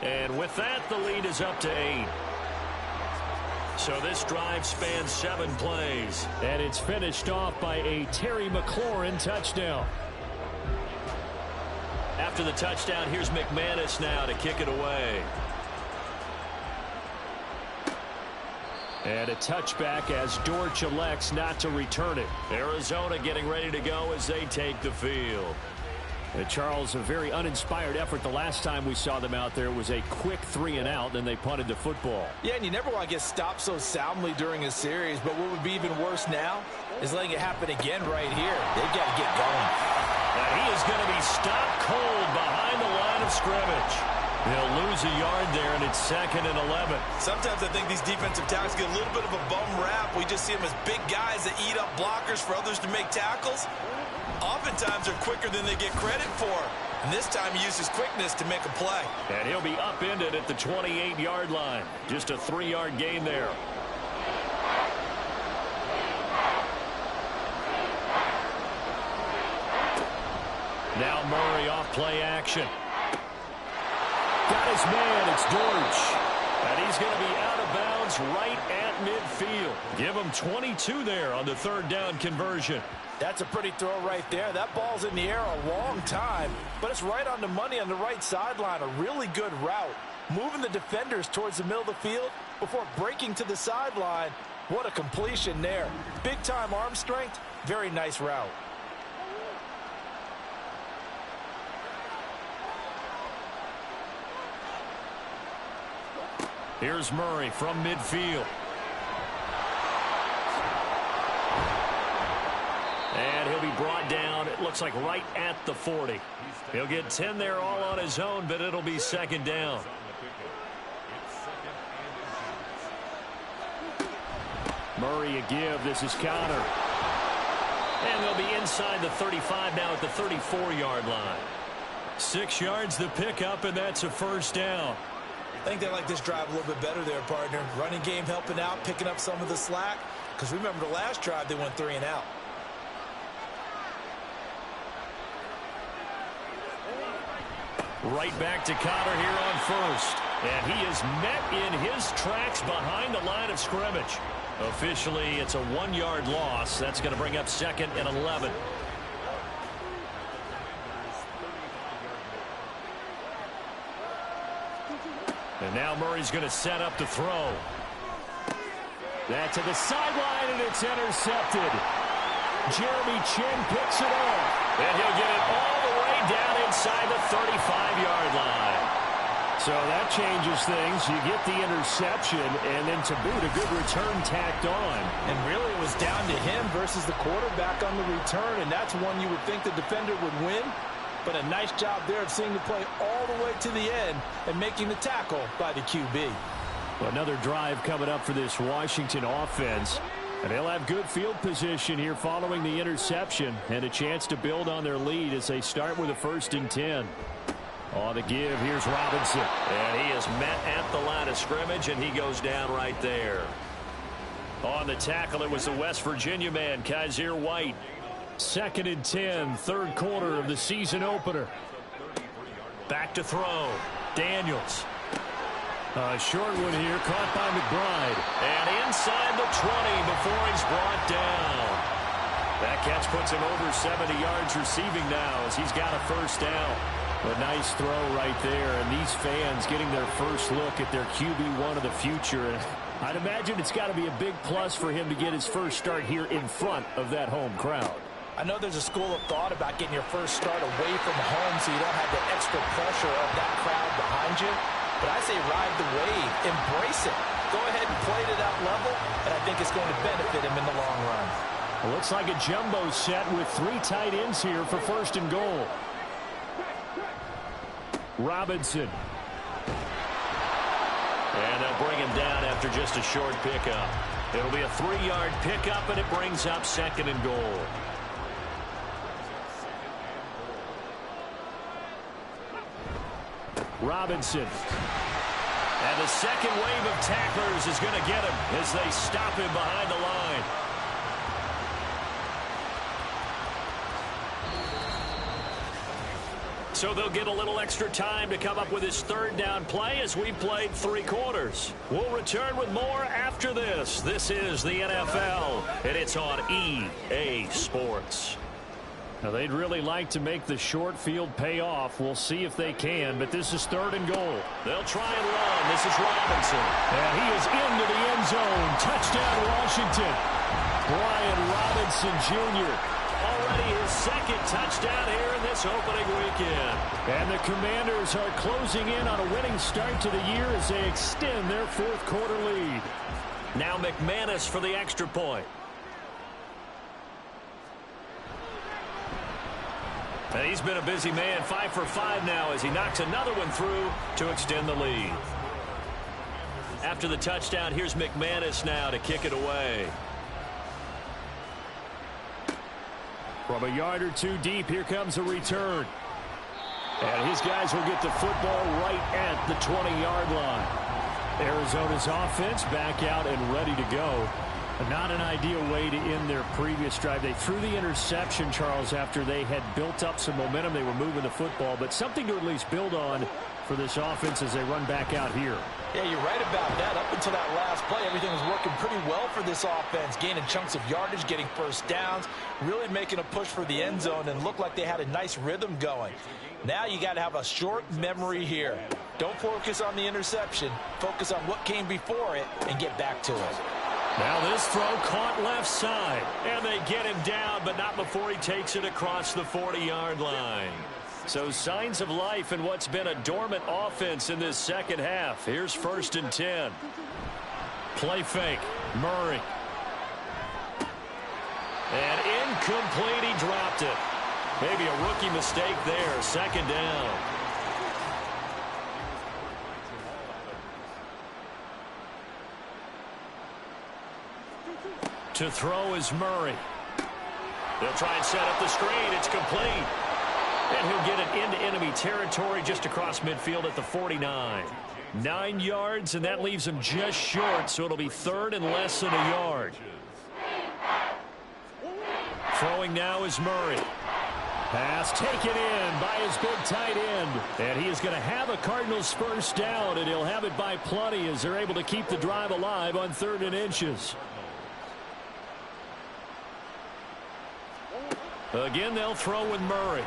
And with that, the lead is up to 8. So this drive spans 7 plays. And it's finished off by a Terry McLaurin touchdown. After the touchdown, here's McManus now to kick it away. And a touchback as Dortch elects not to return it. Arizona getting ready to go as they take the field. And Charles, a very uninspired effort the last time we saw them out there was a quick 3 and out, then they punted the football. Yeah, and you never want to get stopped so soundly during a series, but what would be even worse now is letting it happen again right here. They've got to get going. Now he is going to be stopped cold behind the line of scrimmage. They'll lose a yard there, and it's 2nd and 11. Sometimes I think these defensive tackles get a little bit of a bum rap. We just see them as big guys that eat up blockers for others to make tackles. Oftentimes they're quicker than they get credit for. And this time he uses quickness to make a play. And he'll be upended at the 28-yard line. Just a 3-yard gain there. Now Murray off play action. Got his man, it's Dortch. And he's going to be out of bounds right at midfield. Give him 22 there on the 3rd down conversion. That's a pretty throw right there. That ball's in the air a long time, but it's right on the money on the right sideline. A really good route. Moving the defenders towards the middle of the field before breaking to the sideline. What a completion there. Big-time arm strength. Very nice route. Here's Murray from midfield. And he'll be brought down looks like right at the 40. He'll get 10 there all on his own, but it'll be second down. Murray a give. This is Connor. And they'll be inside the 35 now at the 34-yard line. 6 yards the pickup, and that's a first down. I think they like this drive a little bit better there, partner. Running game helping out, picking up some of the slack. Because remember the last drive, they went 3 and out. Right back to Connor here on first. And he is met in his tracks behind the line of scrimmage. Officially, it's a 1-yard loss. That's going to bring up second and 11. And now Murray's going to set up to throw. That to the sideline, and it's intercepted. Jeremy Chin picks it off. And he'll get it all the way down inside the 35-yard line. So that changes things. You get the interception, and then to boot, a good return tacked on. And really it was down to him versus the quarterback on the return, and that's one you would think the defender would win. But a nice job there of seeing the play all the way to the end and making the tackle by the QB. Another drive coming up for this Washington offense. And they'll have good field position here following the interception and a chance to build on their lead as they start with a 1st and 10. On the give, here's Robinson. And he is met at the line of scrimmage, and he goes down right there. On the tackle, it was the West Virginia man, Kaiser White. 2nd and 10, 3rd quarter of the season opener. Back to throw. Daniels. A short one here, caught by McBride. And inside the 20 before he's brought down. That catch puts him over 70 yards receiving now as he's got a first down. A nice throw right there, and these fans getting their first look at their QB1 of the future. And I'd imagine it's got to be a big plus for him to get his first start here in front of that home crowd. I know there's a school of thought about getting your first start away from home so you don't have the extra pressure of that crowd behind you. But I say ride the wave. Embrace it. Go ahead and play to that level, and I think it's going to benefit him in the long run. It looks like a jumbo set with 3 tight ends here for 1st and goal. Robinson. And they'll bring him down after just a short pickup. It'll be a 3-yard pickup, and it brings up 2nd and goal. Robinson. And the second wave of tacklers is going to get him as they stop him behind the line. So they'll get a little extra time to come up with his 3rd down play as we've played 3 quarters. We'll return with more after this. This is the NFL, and it's on EA Sports. Now, they'd really like to make the short field pay off. We'll see if they can, but this is 3rd and goal. They'll try and run. This is Robinson. And he is into the end zone. Touchdown, Washington. Brian Robinson, Jr. Already his 2nd touchdown here in this opening weekend. And the Commanders are closing in on a winning start to the year as they extend their 4th quarter lead. Now McManus for the extra point. And he's been a busy man, 5 for 5 now as he knocks another one through to extend the lead. After the touchdown, here's McManus now to kick it away. From a yard or 2 deep, here comes a return. And his guys will get the football right at the 20-yard line. Arizona's offense back out and ready to go. Not an ideal way to end their previous drive. They threw the interception, Charles, after they had built up some momentum. They were moving the football, but something to at least build on for this offense as they run back out here. Yeah, you're right about that. Up until that last play, everything was working pretty well for this offense, gaining chunks of yardage, getting first downs, really making a push for the end zone, and looked like they had a nice rhythm going. Now you got to have a short memory here. Don't focus on the interception. Focus on what came before it and get back to it. Now this throw caught left side. And they get him down, but not before he takes it across the 40-yard line. So signs of life in what's been a dormant offense in this second half. Here's 1st and 10. Play fake. Murray. And incomplete. He dropped it. Maybe a rookie mistake there. Second down. To throw is Murray. They'll try and set up the screen. It's complete. And he'll get it into enemy territory just across midfield at the 49. 9 yards, and that leaves him just short, so it'll be third and less than a yard. Throwing now is Murray. Pass taken in by his big tight end. And he is going to have a Cardinals first down, and he'll have it by plenty as they're able to keep the drive alive on 3rd and inches. Again, they'll throw with Murray.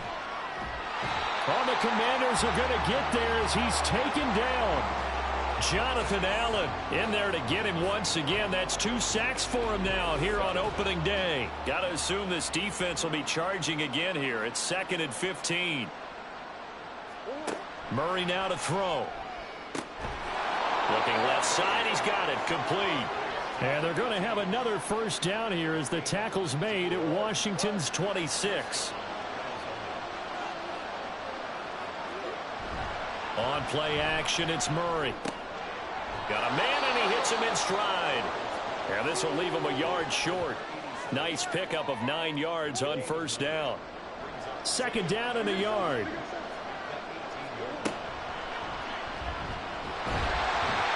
Oh, the Commanders are going to get there as he's taken down. Jonathan Allen in there to get him once again. That's 2 sacks for him now here on opening day. Got to assume this defense will be charging again here. It's 2nd and 15. Murray now to throw. Looking left side. He's got it. Complete. And they're going to have another first down here as the tackle's made at Washington's 26. On play action, it's Murray. Got a man, and he hits him in stride. And this will leave him a yard short. Nice pickup of 9 yards on first down. 2nd down and a yard.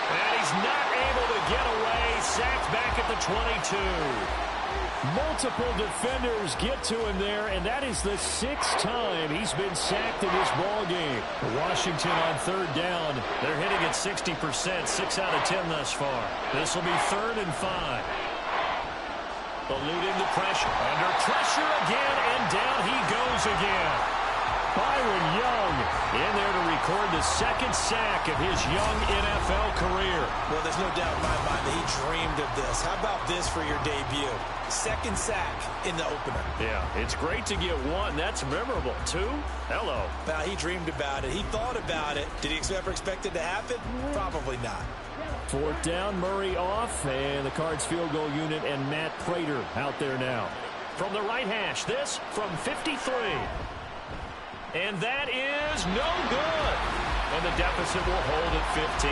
And he's not able to get away. Sacked back at the 22. Multiple defenders get to him there, and that is the 6th time he's been sacked in this ball game. Washington on 3rd down. They're hitting at 60%, 6 out of 10 thus far. This will be 3rd and 5. Eluding the pressure. Under pressure again, and down he goes again. Byron Young in there to record the 2nd sack of his young NFL career. Well, there's no doubt in my mind that he dreamed of this. How about this for your debut? 2nd sack in the opener. Yeah, it's great to get 1. That's memorable. 2? Hello. Now, he dreamed about it. He thought about it. Did he ever expect it to happen? Probably not. 4th down, Murray off, and the Cards field goal unit and Matt Prater out there now. From the right hash, this from 53. And that is no good. And the deficit will hold at 15.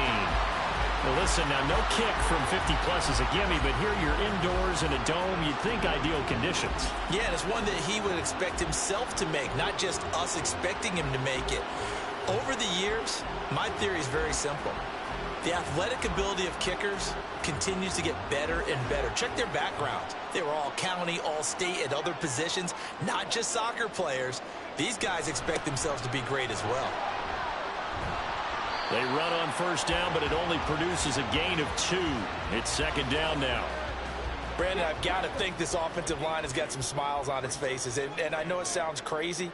Well, listen, now no kick from 50-plus is a gimme, but here you're indoors in a dome. You'd think ideal conditions. Yeah, and it's one that he would expect himself to make, not just us expecting him to make it. Over the years, my theory is very simple. The athletic ability of kickers continues to get better and better. Check their backgrounds. They were all county, all state, at other positions, not just soccer players. These guys expect themselves to be great as well. They run on first down, but it only produces a gain of 2. It's 2nd down now. Brandon, I've got to think this offensive line has got some smiles on its faces. And I know it sounds crazy,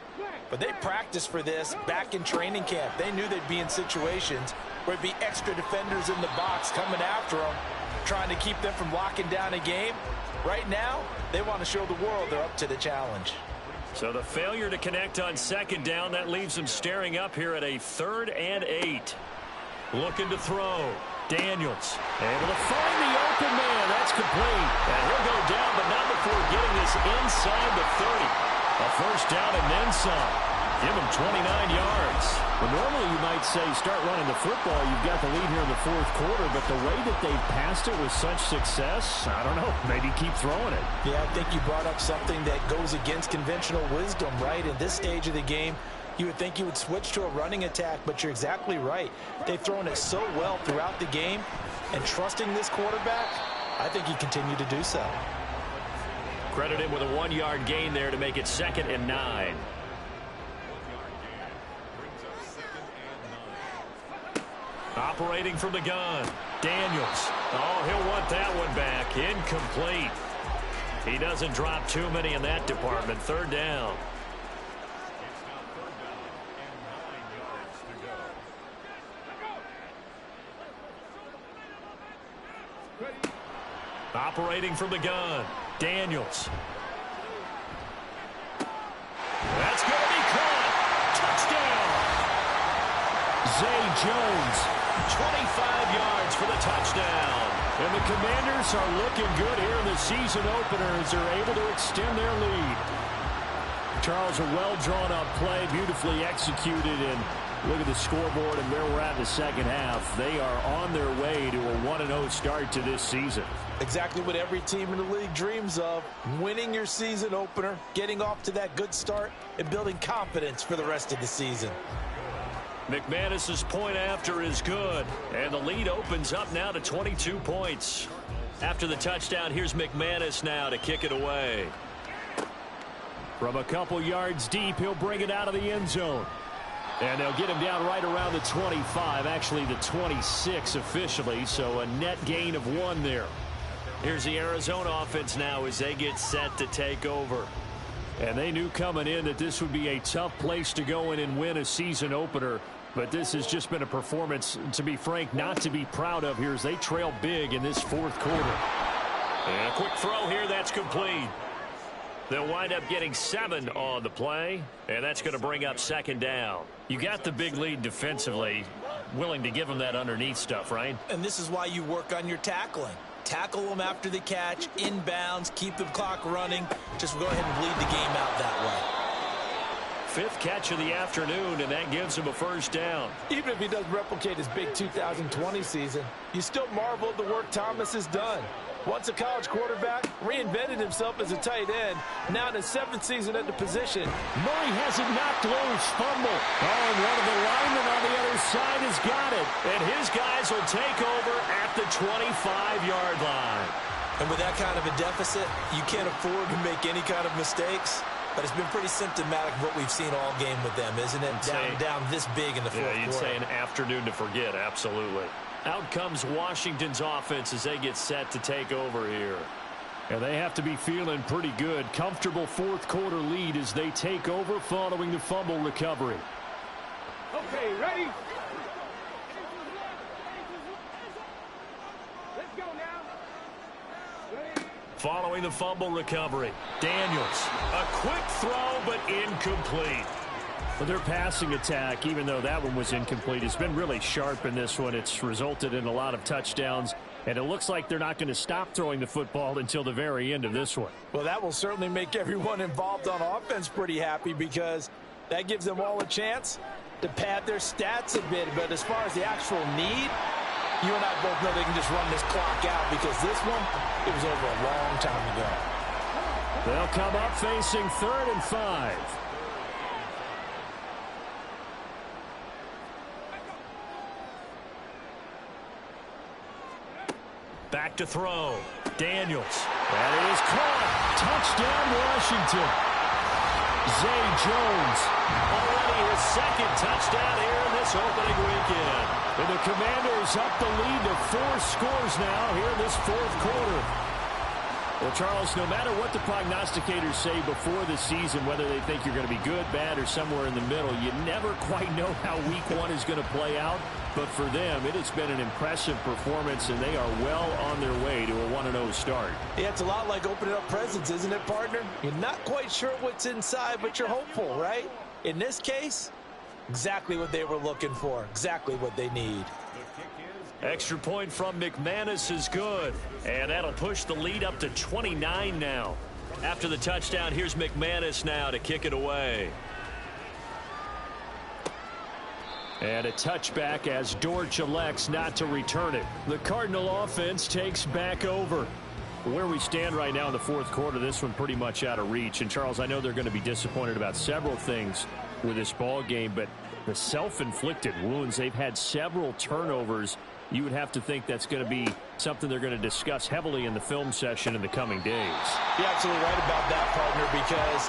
but they practiced for this back in training camp. They knew they'd be in situations where it'd be extra defenders in the box coming after them, trying to keep them from locking down a game. Right now, they want to show the world they're up to the challenge. So the failure to connect on 2nd down, that leaves them staring up here at a 3rd and 8. Looking to throw. Daniels able to find the open man. That's complete. And he'll go down, but not before getting this inside the 30. A first down and then some. Give him 29 yards. Well, normally you might say start running the football. You've got the lead here in the 4th quarter, but the way that they've passed it with such success, I don't know, maybe keep throwing it. Yeah, I think you brought up something that goes against conventional wisdom, right? In this stage of the game, you would think you would switch to a running attack, but you're exactly right. They've thrown it so well throughout the game, and trusting this quarterback, I think he continued to do so. Credit him with a 1-yard gain there to make it 2nd and 9. Operating from the gun. Daniels. Oh, he'll want that one back. Incomplete. He doesn't drop too many in that department. 3rd down. Operating from the gun. Daniels. That's going to be caught. Touchdown. Zay Jones, 25 yards for the touchdown. And the Commanders are looking good here in the season opener as they're able to extend their lead. Charles, a well-drawn-up play, beautifully executed, and look at the scoreboard and where we're at in the second half. They are on their way to a 1-0 start to this season. Exactly what every team in the league dreams of, winning your season opener, getting off to that good start, and building confidence for the rest of the season. McManus's point after is good, and the lead opens up now to 22 points. After the touchdown, here's McManus now to kick it away. From a couple yards deep, he'll bring it out of the end zone. And they'll get him down right around the 25, actually the 26 officially, so a net gain of 1 there. Here's the Arizona offense now as they get set to take over. And they knew coming in that this would be a tough place to go in and win a season opener. But this has just been a performance, to be frank, not to be proud of here as they trail big in this fourth quarter. And a quick throw here, that's complete. They'll wind up getting 7 on the play, and that's going to bring up second down. You got the big lead defensively, willing to give them that underneath stuff, right? And this is why you work on your tackling. Tackle them after the catch, inbounds, keep the clock running. Just go ahead and bleed the game out that way. 5th catch of the afternoon, and that gives him a first down. Even if he doesn't replicate his big 2020 season, you still marvel at the work Thomas has done. Once a college quarterback, reinvented himself as a tight end. Now in his 7th season at the position. Murray has it knocked loose. Fumble. Oh, and one of the linemen on the other side has got it. And his guys will take over at the 25-yard line. And with that kind of a deficit, you can't afford to make any kind of mistakes. But it's been pretty symptomatic of what we've seen all game with them, isn't it? Down this big in the fourth quarter. You'd say an afternoon to forget, absolutely. Out comes Washington's offense as they get set to take over here. And they have to be feeling pretty good. Comfortable fourth quarter lead as they take over following the fumble recovery. Okay, ready? Let's go now. Ready? Following the fumble recovery, Daniels. A quick throw, but incomplete. But their passing attack, even though that one was incomplete, has been really sharp in this one. It's resulted in a lot of touchdowns, and it looks like they're not going to stop throwing the football until the very end of this one. Well, that will certainly make everyone involved on offense pretty happy because that gives them all a chance to pad their stats a bit. But as far as the actual need, you and I both know they can just run this clock out because this one, it was over a long time ago. They'll come up facing 3rd and 5. Back to throw. Daniels. And it is caught. Touchdown, Washington. Zay Jones. Already his 2nd touchdown here in this opening weekend. And the Commanders up the lead to 4 scores now here in this fourth quarter. Well, Charles, no matter what the prognosticators say before the season, whether they think you're going to be good, bad, or somewhere in the middle, you never quite know how week 1 is going to play out. But for them, it has been an impressive performance, and they are well on their way to a 1-0 start. Yeah, it's a lot like opening up presents, isn't it, partner? You're not quite sure what's inside, but you're hopeful, right? In this case, exactly what they were looking for, exactly what they need. Extra point from McManus is good, and that'll push the lead up to 29 now. After the touchdown, here's McManus now to kick it away. And a touchback as Dortch elects not to return it. The Cardinal offense takes back over. Where we stand right now in the fourth quarter, this one pretty much out of reach. And, Charles, I know they're going to be disappointed about several things with this ball game, but the self-inflicted wounds, they've had several turnovers. You would have to think that's going to be something they're going to discuss heavily in the film session in the coming days. You're absolutely right about that, partner, because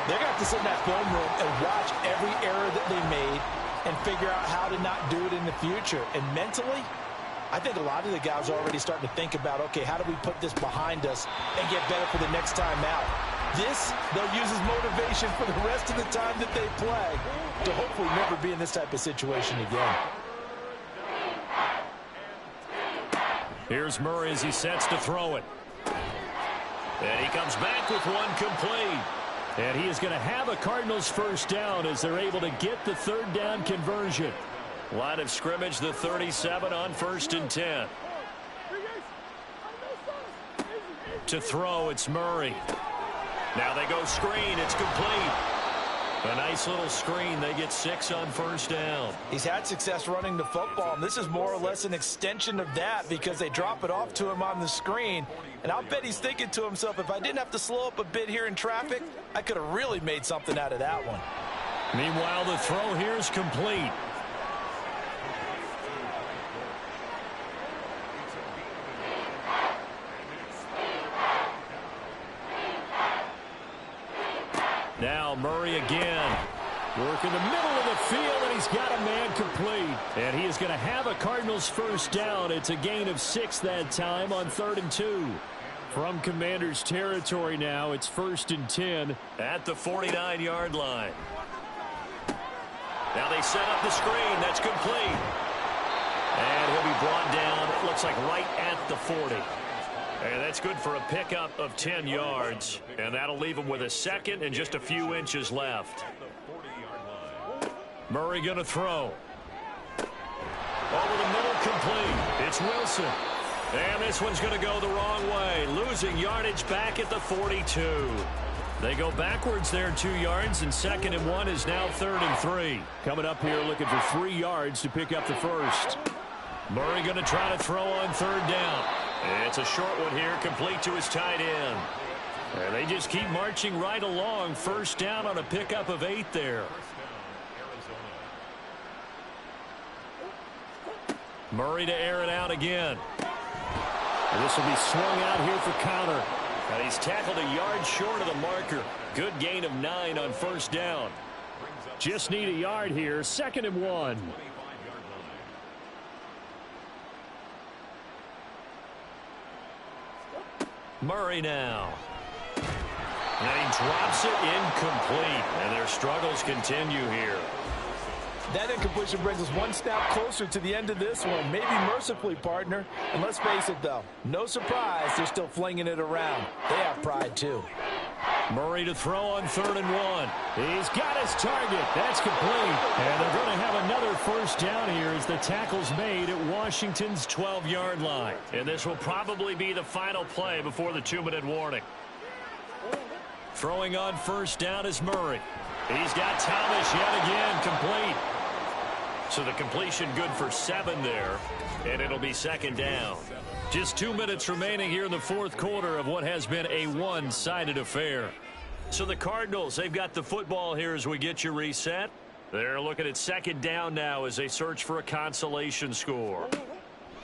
they're going to have to sit in that film room and watch every error that they made and figure out how to not do it in the future. And mentally, I think a lot of the guys are already starting to think about, okay, how do we put this behind us and get better for the next time out? This, they'll use as motivation for the rest of the time that they play to hopefully never be in this type of situation again. Here's Murray as he sets to throw it. And he comes back with one complete. And he is going to have a Cardinals first down as they're able to get the 3rd down conversion. Line of scrimmage, the 37 on 1st and 10. To throw, it's Murray. Now they go screen. It's complete. A nice little screen. They get 6 on first down. He's had success running the football, and this is more or less an extension of that because they drop it off to him on the screen. And I'll bet he's thinking to himself, if I didn't have to slow up a bit here in traffic, I could have really made something out of that one. Meanwhile, the throw here is complete. Now Murray again. Work in the middle of the field, and he's got a man complete. And he is going to have a Cardinals first down. It's a gain of 6 that time on 3rd and 2. From Commanders territory now, it's 1st and 10 at the 49-yard line. Now they set up the screen. That's complete. And he'll be brought down, it looks like right at the 40. And that's good for a pickup of 10 yards. And that'll leave him with a second and just a few inches left. Murray going to throw. Over the middle, complete. It's Wilson. And this one's going to go the wrong way. Losing yardage back at the 42. They go backwards there 2 yards, and 2nd and 1 is now 3rd and 3. Coming up here looking for 3 yards to pick up the first. Murray going to try to throw on 3rd down. It's a short one here, complete to his tight end. And they just keep marching right along. First down on a pickup of 8 there. Murray to air it out again. And this will be swung out here for counter. And he's tackled a yard short of the marker. Good gain of 9 on first down. Just need a yard here. 2nd and 1. Murray now. And he drops it incomplete. And their struggles continue here. That incompletion brings us one snap closer to the end of this one. Maybe mercifully, partner. And let's face it, though. No surprise, they're still flinging it around. They have pride, too. Murray to throw on 3rd and 1. He's got his target. That's complete. And they're going to have another first down here as the tackle's made at Washington's 12-yard line. And this will probably be the final play before the 2-minute warning. Throwing on first down is Murray. He's got Thomas yet again, complete. So the completion good for 7 there, and it'll be 2nd down. Just 2 minutes remaining here in the 4th quarter of what has been a one-sided affair. So the Cardinals, they've got the football here as we get you reset. They're looking at 2nd down now as they search for a consolation score.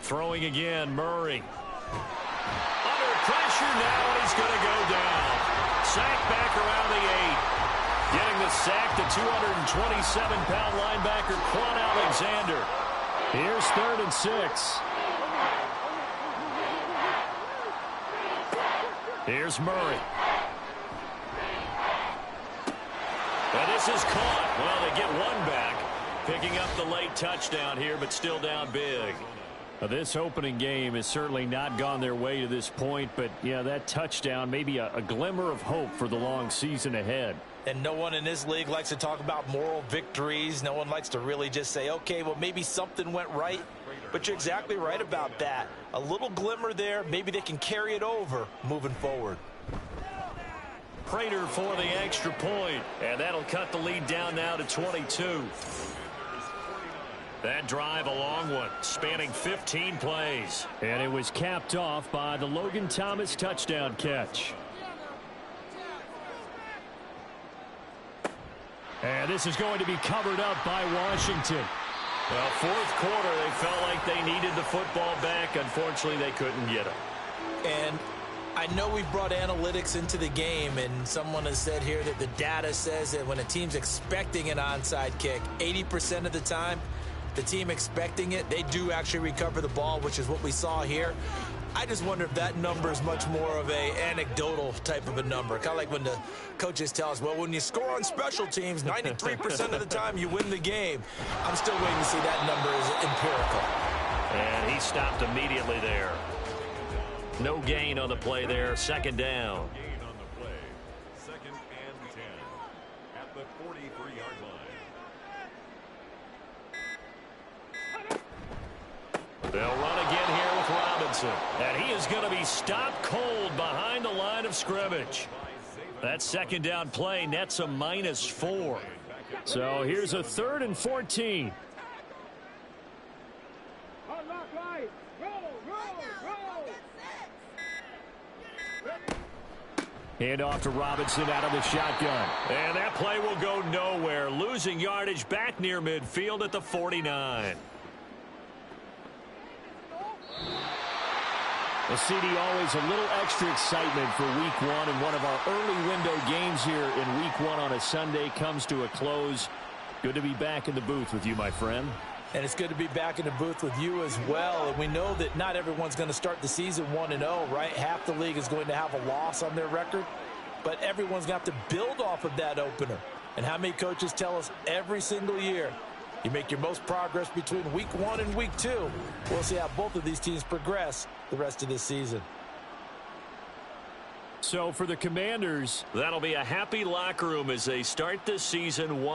Throwing again, Murray. Under pressure now, and he's going to go down. Sacked back around the 8. Getting the sack, the 227-pound linebacker, Quan Alexander. Here's 3rd and 6. Here's Murray. And this is caught. Well, they get one back. Picking up the late touchdown here, but still down big. This opening game has certainly not gone their way to this point, but, yeah, that touchdown may be a glimmer of hope for the long season ahead. And no one in this league likes to talk about moral victories. No one likes to really just say, okay, well, maybe something went right. But you're exactly right about that. A little glimmer there. Maybe they can carry it over moving forward. Prater for the extra point. And that'll cut the lead down now to 22. That drive a long one, spanning 15 plays. And it was capped off by the Logan Thomas touchdown catch. And this is going to be covered up by Washington. Well, 4th quarter, they felt like they needed the football back. Unfortunately, they couldn't get it. And I know we brought analytics into the game, and someone has said here that the data says that when a team's expecting an onside kick, 80% of the time, the team expecting it, they do actually recover the ball, which is what we saw here. I just wonder if that number is much more of a anecdotal type of a number. Kind of like when the coaches tell us, well, when you score on special teams, 93% of the time you win the game. I'm still waiting to see that number is empirical. And he stopped immediately there. No gain on the play there. 2nd down. Gain on the play. 2nd and 10 at the 43-yard line. They'll run again here with Robinson. And he is going to be stopped cold behind the line of scrimmage. That second down play nets a -4. So here's a 3rd and 14. Unlock right. Roll. Hand off to Robinson out of the shotgun. And that play will go nowhere. Losing yardage back near midfield at the 49. Well, CD, always a little extra excitement for Week 1, and one of our early window games here in Week 1 on a Sunday comes to a close. Good to be back in the booth with you, my friend. And it's good to be back in the booth with you as well. And we know that not everyone's going to start the season 1-0, right? Half the league is going to have a loss on their record, but everyone's going to have to build off of that opener. And how many coaches tell us every single year, you make your most progress between Week 1 and Week 2. We'll see how both of these teams progress the rest of this season. So for the Commanders, that'll be a happy locker room as they start the season 1-0.